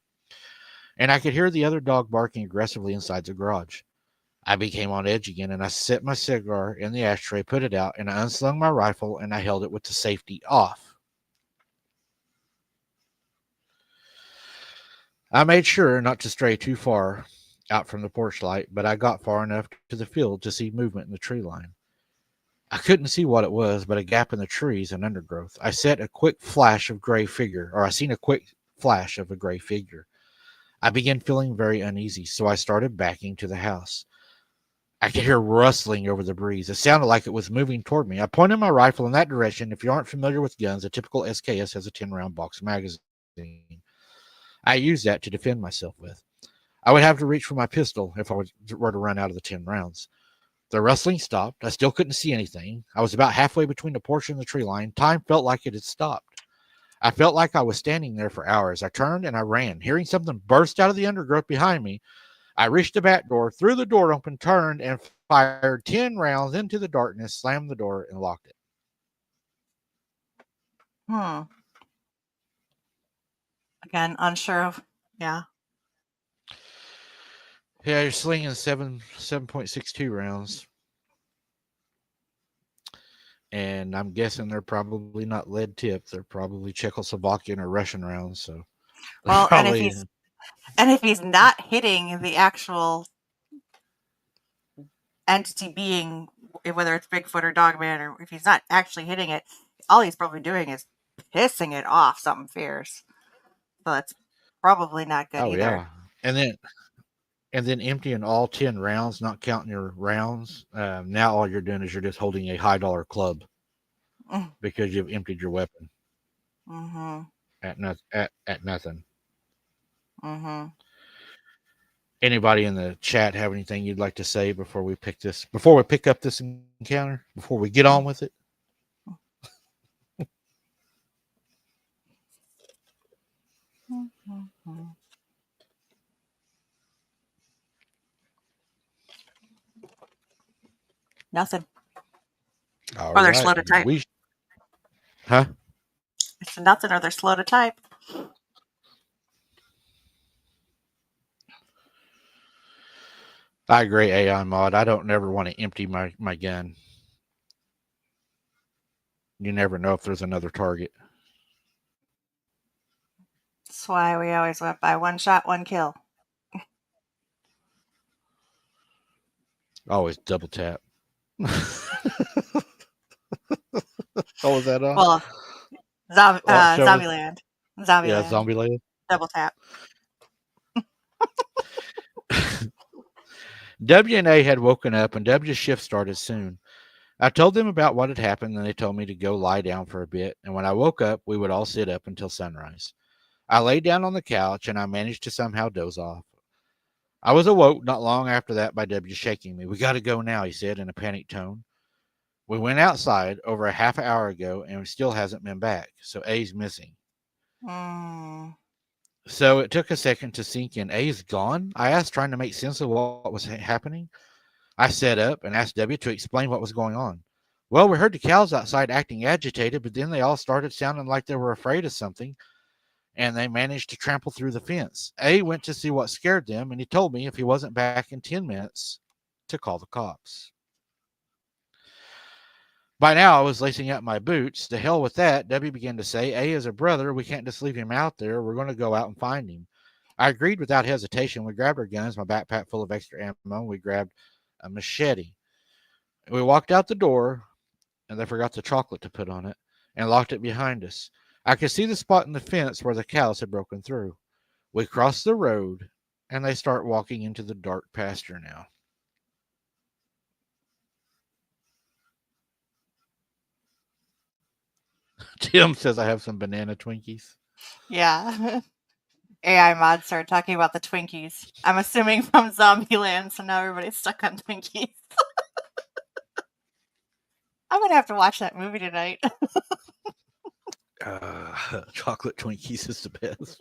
And I could hear the other dog barking aggressively inside the garage. I became on edge again, and I set my cigar in the ashtray, put it out, and I unslung my rifle, and I held it with the safety off. I made sure not to stray too far out from the porch light, but I got far enough to the field to see movement in the tree line. I couldn't see what it was, but a gap in the trees and undergrowth. I seen a quick flash of a gray figure. I began feeling very uneasy, so I started backing to the house. I could hear rustling over the breeze. It sounded like it was moving toward me. I pointed my rifle in that direction. If you aren't familiar with guns, a typical SKS has a 10-round box magazine. I used that to defend myself with. I would have to reach for my pistol if I were to run out of the 10 rounds. The rustling stopped. I still couldn't see anything. I was about halfway between the porch and the tree line. Time felt like it had stopped. I felt like I was standing there for hours. I turned and I ran, hearing something burst out of the undergrowth behind me. I reached the back door, threw the door open, turned, and fired 10 rounds into the darkness, slammed the door, and locked it. Hmm. Again, unsure of. Yeah. Yeah, you're slinging 7.62 rounds. And I'm guessing they're probably not lead tipped. They're probably Czechoslovakian or Russian rounds. So they're Well, probably and if he's not hitting the actual entity being, whether it's Bigfoot or Dogman, or if he's not actually hitting it, all he's probably doing is pissing it off something fierce. So that's probably not good oh either. yeah. And then emptying all 10 rounds, not counting your rounds. Now all you're doing is you're just holding a high dollar club because you've emptied your weapon Mm-hmm. at nothing. Mm-hmm. Anybody in the chat have anything you'd like to say before we pick up this encounter, before we get on with it? Mm-hmm. Nothing. All Or they're right. slow to type. Huh? It's nothing, or they're slow to type. I agree, AI mod. I don't never want to empty my gun. You never know if there's another target. That's why we always went by one shot, one kill. Always double tap. Oh, was that on? Well, What show was? Zombieland. Yeah, Zombieland. Zombieland. Double tap. W and A had woken up, and W's shift started soon. I told them about what had happened, and they told me to go lie down for a bit. And when I woke up, we would all sit up until sunrise. I lay down on the couch, and I managed to somehow doze off. I was awoke not long after that by W shaking me. We got to go now, he said in a panicked tone. We went outside over a half hour ago, and he still hasn't been back. So A's missing. Mm. So it took a second to sink in. A's gone? I asked, trying to make sense of what was happening. I sat up and asked W to explain what was going on. Well, we heard the cows outside acting agitated, but then they all started sounding like they were afraid of something, and they managed to trample through the fence. A went to see what scared them, and he told me if he wasn't back in 10 minutes to call the cops. By now, I was lacing up my boots. To hell with that, Debbie began to say, A is a brother. We can't just leave him out there. We're going to go out and find him. I agreed without hesitation. We grabbed our guns, my backpack full of extra ammo, and we grabbed a machete. We walked out the door, and they forgot the chocolate to put on it, and locked it behind us. I could see the spot in the fence where the cows had broken through. We crossed the road, and they start walking into the dark pasture now. Tim says I have some banana Twinkies. Yeah. AI mod started talking about the Twinkies. I'm assuming from Zombieland, so now everybody's stuck on Twinkies. I'm gonna have to watch that movie tonight. Chocolate Twinkies is the best.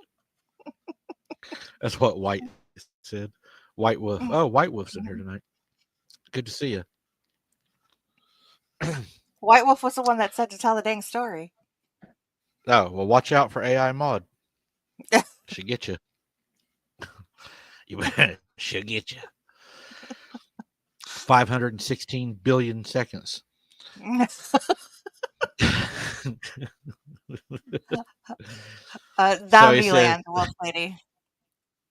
That's what White said. White Wolf. Oh, White Wolf's in here tonight. Good to see you. White Wolf was the one that said to tell the dang story. Oh, well, watch out for AI mod. She'll get you. She'll get you. 516 billion seconds. So he says, Zombieland, Wolf Lady.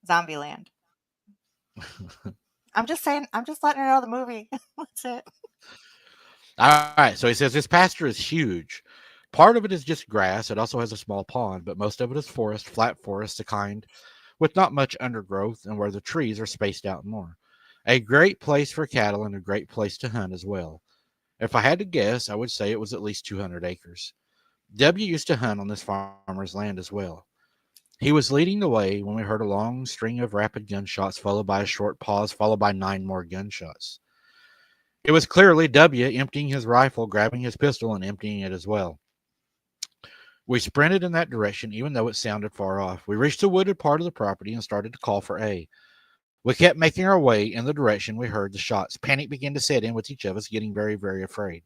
Zombieland. I'm just saying, I'm just letting her know the movie. That's it. all right. So he says, this pasture is huge. Part of it is just grass. It also has a small pond, but most of it is forest, flat forest, the kind with not much undergrowth and where the trees are spaced out more. A great place for cattle and a great place to hunt as well. If I had to guess, I would say it was at least 200 acres. W used to hunt on this farmer's land as well. He was leading the way when we heard a long string of rapid gunshots, followed by a short pause, followed by 9 more gunshots. It was clearly W emptying his rifle, grabbing his pistol, and emptying it as well. We sprinted in that direction, even though it sounded far off. We reached the wooded part of the property and started to call for A. We kept making our way in the direction we heard the shots. Panic began to set in with each of us, getting very, very afraid.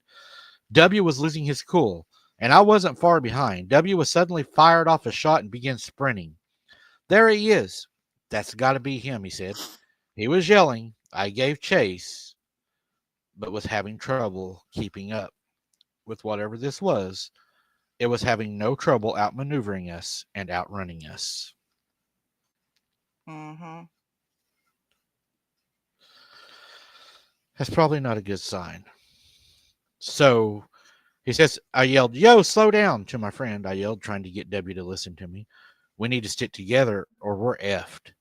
W was losing his cool, and I wasn't far behind. W was suddenly fired off a shot and began sprinting. There he is. That's got to be him, he said. He was yelling. I gave chase, but was having trouble keeping up with whatever this was. It was having no trouble outmaneuvering us and outrunning us. Mm-hmm. That's probably not a good sign. So he says, I yelled, yo, slow down to my friend. I yelled, trying to get W to listen to me. We need to stick together or we're effed.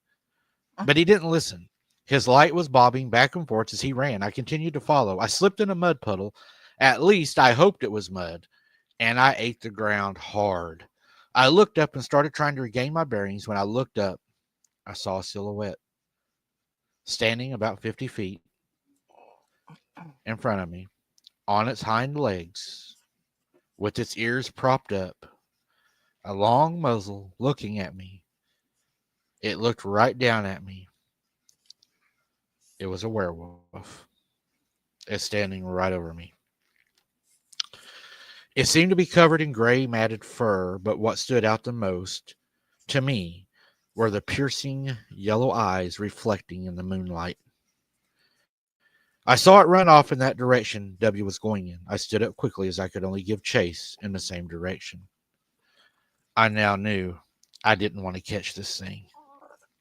But he didn't listen. His light was bobbing back and forth as he ran. I continued to follow. I slipped in a mud puddle. At least I hoped it was mud. And I ate the ground hard. I looked up and started trying to regain my bearings. When I looked up, I saw a silhouette standing about 50 feet in front of me on its hind legs with its ears propped up, a long muzzle looking at me. It looked right down at me. It was a werewolf. It's standing right over me. It seemed to be covered in gray matted fur, but what stood out the most to me were the piercing yellow eyes reflecting in the moonlight. I saw it run off in that direction W was going in. I stood up quickly as I could only give chase in the same direction. I now knew I didn't want to catch this thing.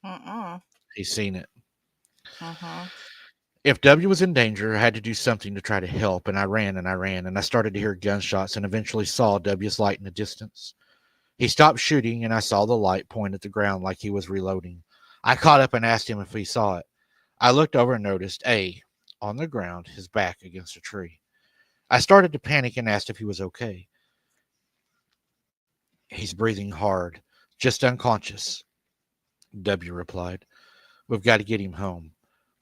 Mm-mm. He's seen it. Mm-hmm. If W was in danger, I had to do something to try to help, and I ran and I ran, and I started to hear gunshots and eventually saw W's light in the distance. He stopped shooting, and I saw the light point at the ground like he was reloading. I caught up and asked him if he saw it. I looked over and noticed A on the ground, his back against a tree. I started to panic and asked if he was okay. He's breathing hard, just unconscious, W replied. We've got to get him home.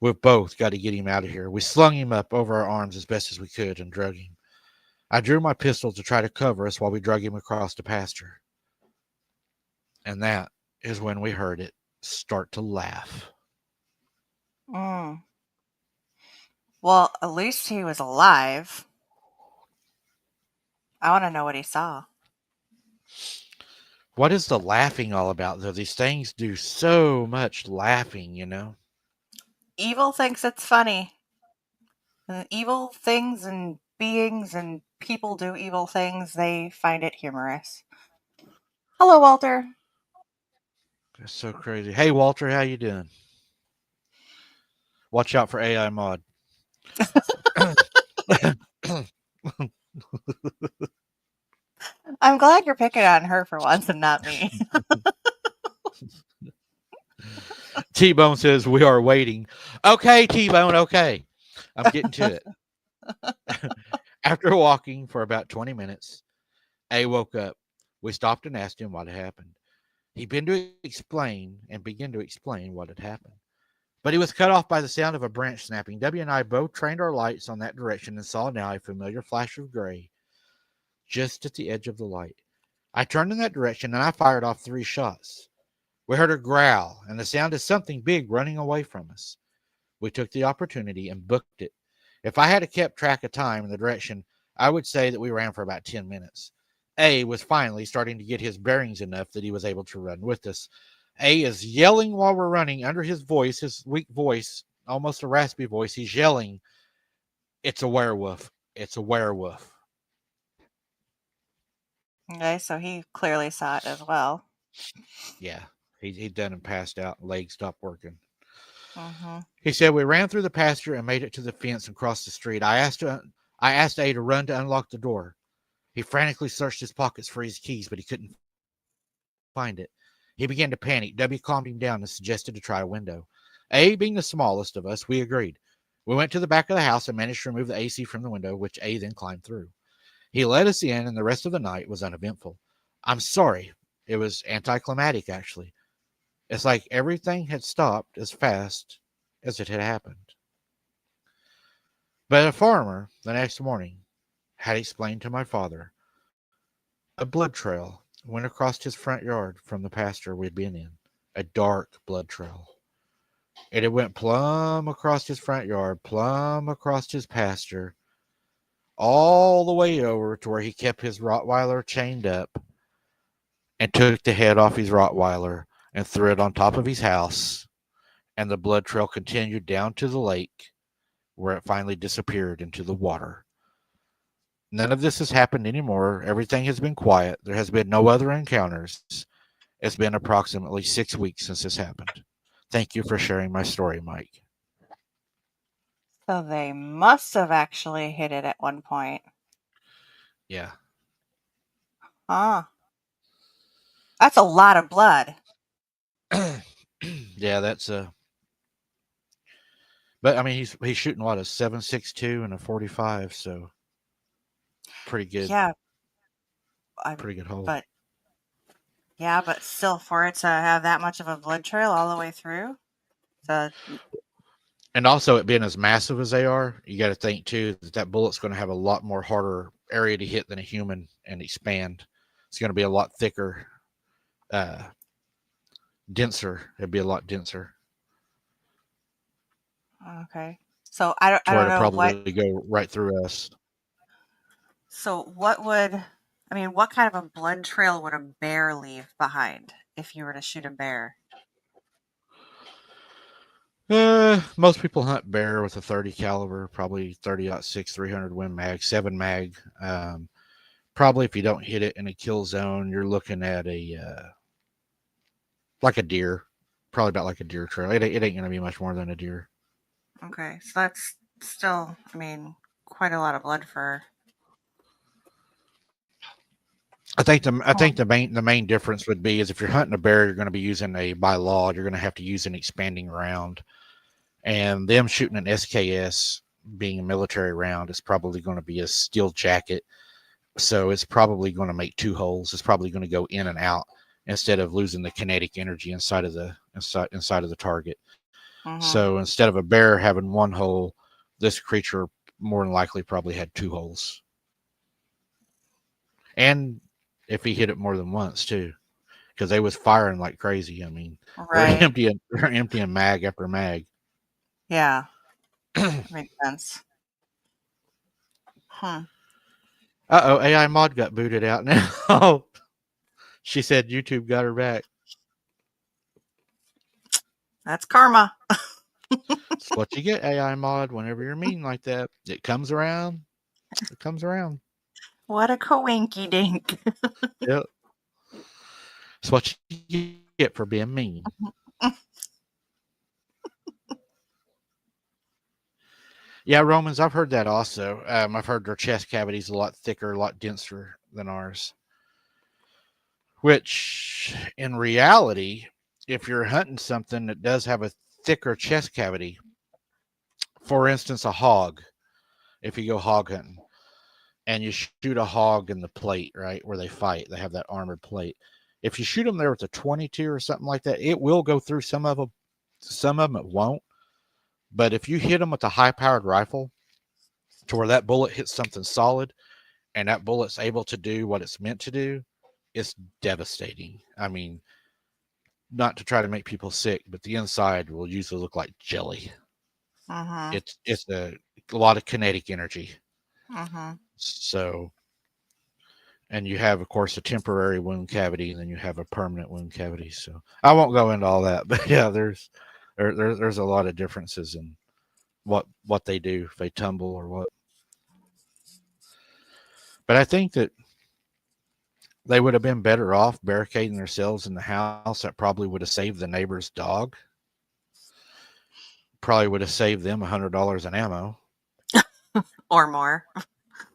We've both got to get him out of here. We slung him up over our arms as best as we could and drug him. I drew my pistol to try to cover us while we drug him across the pasture. And that is when we heard it start to laugh. Mm. Well, at least he was alive. I want to know what he saw. What is the laughing all about, though? These things do so much laughing, you know? Evil thinks it's funny. And evil things and beings and people do evil things, they find it humorous. Hello, Walter. That's so crazy. Hey, Walter, how you doing? Watch out for AI mod. I'm glad you're picking on her for once and not me. T-Bone says we are waiting. Okay, T-Bone, okay. I'm getting to it. After walking for about 20 minutes, A woke up. We stopped and asked him what had happened. He began to explain what had happened. But he was cut off by the sound of a branch snapping. W and I both trained our lights on that direction and saw now a familiar flash of gray just at the edge of the light. I turned in that direction and I fired off 3 shots. We heard a growl and the sound of something big running away from us. We took the opportunity and booked it. If I had kept track of time and the direction, I would say that we ran for about 10 minutes. A was finally starting to get his bearings enough that he was able to run with us. A is yelling while we're running under his voice, his weak voice, almost a raspy voice. He's yelling, "It's a werewolf! It's a werewolf!" Okay, so he clearly saw it as well. Yeah, he'd done and passed out, legs stopped working. Mm-hmm. He said, "We ran through the pasture and made it to the fence and crossed the street. I asked A to run to unlock the door. He frantically searched his pockets for his keys, but he couldn't find it. He began to panic. W calmed him down and suggested to try a window. A, being the smallest of us, we agreed. We went to the back of the house and managed to remove the AC from the window, which A then climbed through. He let us in, and the rest of the night was uneventful. I'm sorry. It was anticlimactic, actually. It's like everything had stopped as fast as it had happened. But a farmer, the next morning, had explained to my father a blood trail went across his front yard from the pasture we'd been in. A dark blood trail. And it went plumb across his front yard, plumb across his pasture, all the way over to where he kept his Rottweiler chained up and took the head off his Rottweiler and threw it on top of his house. And the blood trail continued down to the lake where it finally disappeared into the water. None of this has happened anymore. Everything has been quiet. There has been no other encounters. It's been approximately 6 weeks since this happened. Thank you for sharing my story, Mike. So they must have actually hit it at one point. Yeah. Huh. That's a lot of blood. Yeah, that's but I mean he's shooting what, a 7.62 and a 45, so pretty good Yeah, I, pretty good hole. but yeah, but still, for it to have that much of a blood trail all the way through, the And also it being as massive as they are, you got to think too that that bullet's going to have a lot more harder area to hit than a human and expand. It's going to be a lot thicker, uh, denser. It'd be a lot denser okay. So I to where don't it'll know what. probably go right through us. So what would I mean? What kind of a blood trail would a bear leave behind if you were to shoot a bear? Most people hunt bear with a 30 caliber, probably 30-06, 300 Win Mag, 7 mag. Probably if you don't hit it in a kill zone, you're looking at a like a deer, probably about like a deer trail. It ain't gonna be much more than a deer. Okay, so that's still, I mean, quite a lot of blood for. I Oh, think the main difference would be is if you're hunting a bear, you're going to be using a by law, you're going to have to use an expanding round, and them shooting an SKS being a military round is probably going to be a steel jacket, so it's probably going to make 2 holes. It's probably going to go in and out instead of losing the kinetic energy inside of the target. mm-hmm. So instead of a bear having 1 hole, this creature more than likely probably had 2 holes. And if he hit it more than once too, because they was firing like crazy. I mean, they're Right. they're emptying mag after mag. Yeah, makes sense. Hmm. Oh, AI mod got booted out now. She said YouTube got her back. That's karma. It's what you get, AI mod. Whenever you're mean like that, it comes around. It comes around. What a coinky dink. Yep. That's what you get for being mean. Yeah, Romans, I've heard that also. I've heard their chest cavity's a lot thicker, a lot denser than ours. Which, in reality, if you're hunting something that does have a thicker chest cavity, for instance, a hog, if you go hog hunting and you shoot a hog in the plate, right, where they fight, they have that armored plate. If you shoot them there with a 22 or something like that, it will go through some of them it won't. But if you hit them with a high powered rifle to where that bullet hits something solid and that bullet's able to do what it's meant to do, it's devastating. I mean, not to try to make people sick, but the inside will usually look like jelly. Mm-hmm. It's a lot of kinetic energy. Mm-hmm. So, and you have, of course, a temporary wound cavity, and then you have a permanent wound cavity. So, I won't go into all that, but yeah, there's a lot of differences in what they do if they tumble or what. But I think that they would have been better off barricading themselves in the house. That probably would have saved the neighbor's dog. Probably would have saved them $100 in ammo. Or more.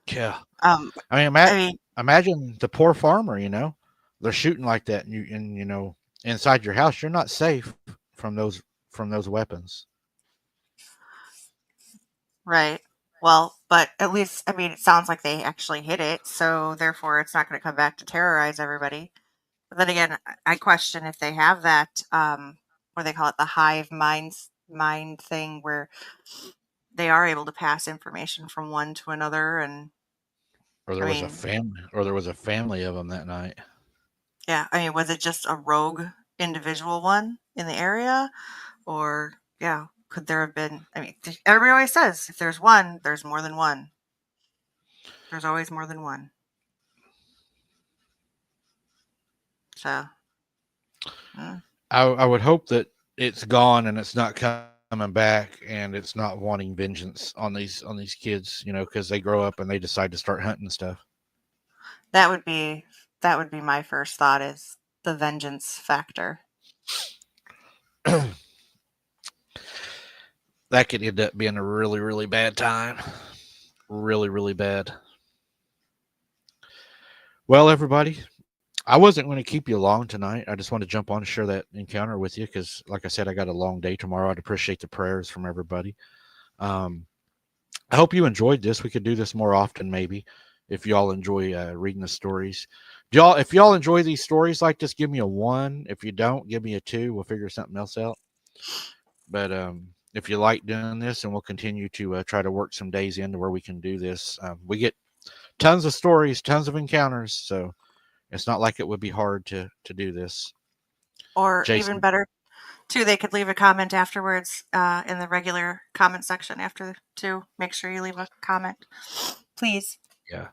Yeah, Um, I mean, I mean, imagine the poor farmer. They're shooting like that, and inside your house, you're not safe from those weapons. right. Well, but at least, I mean, it sounds like they actually hit it, so therefore it's not going to come back to terrorize everybody. But then again, I question if they have that, what do they call it, the mind thing, where they are able to pass information from one to another. And Or I there was a mean, family, or there was a family of them that night. yeah, I mean, was it just a rogue individual one in the area? Or, yeah, could there have been? I mean, everybody always says if there's one, there's more than one. There's always more than one. So, mm, I would hope that it's gone and it's not coming back and it's not wanting vengeance on these kids, because they grow up and they decide to start hunting and stuff. that would be that would be my first thought, is the vengeance factor. That could end up being a really, really bad time. Really, really bad. Well, everybody, I wasn't going to keep you long tonight. I just wanted to jump on and share that encounter with you because, like I said, I got a long day tomorrow. I'd appreciate the prayers from everybody. Um, I hope you enjoyed this. We could do this more often, maybe, if y'all enjoy reading the stories. If y'all enjoy these stories like this, give me a one. If you don't, give me a two. We'll figure something else out. But if you like doing this, and we'll continue to try to work some days into where we can do this. We get tons of stories, tons of encounters, so it's not like it would be hard to do this. Or even Jason, better, too, they could leave a comment afterwards, in the regular comment section after, too. Make sure you leave a comment, please. yeah,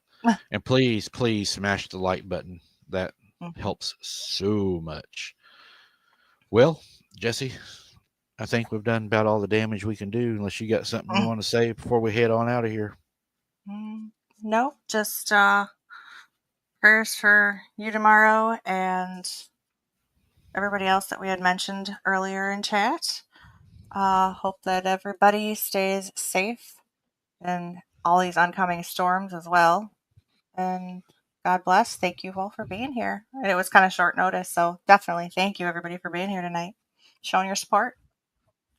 and please, please smash the like button. That Mhm. helps so much. Well, Jesse, I think we've done about all the damage we can do. Unless you got something you want to say before we head on out of here. Mm, no, just prayers for you tomorrow and everybody else that we had mentioned earlier in chat. Hope that everybody stays safe and all these oncoming storms as well. And God bless. Thank you all for being here. And it was kind of short notice, so definitely thank you everybody for being here tonight, showing your support.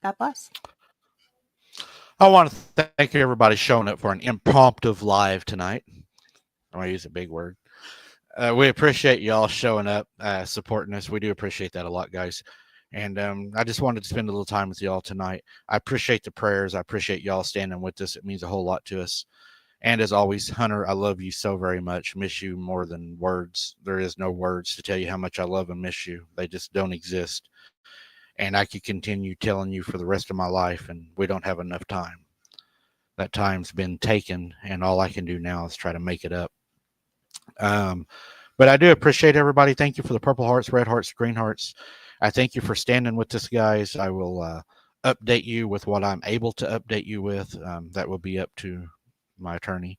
God bless. I want to thank everybody showing up for an impromptu live tonight. I'm going to use a big word. We appreciate y'all showing up, supporting us. We do appreciate that a lot, guys. And I just wanted to spend a little time with y'all tonight. I appreciate the prayers. I appreciate y'all standing with us. It means a whole lot to us. And as always, Hunter, I love you so very much. Miss you more than words. There is no words to tell you how much I love and miss you. They just don't exist. And I could continue telling you for the rest of my life, and we don't have enough time. That time's been taken, and all I can do now is try to make it up. Um, but I do appreciate everybody. Thank you for the purple hearts, red hearts, green hearts. I thank you for standing with us, guys. I will update you with what I'm able to update you with. That will be up to my attorney.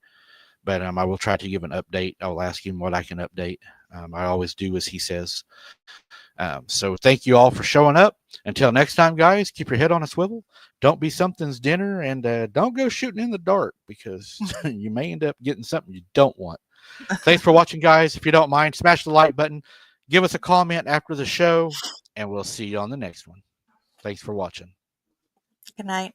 but I will try to give an update. I'll ask him what I can update. I always do as he says. So thank you all for showing up. Until next time, guys, keep your head on a swivel. Don't be something's dinner, and don't go shooting in the dark because you may end up getting something you don't want. Thanks for watching, guys. If you don't mind, smash the like button, give us a comment after the show, and we'll see you on the next one. Thanks for watching. Good night.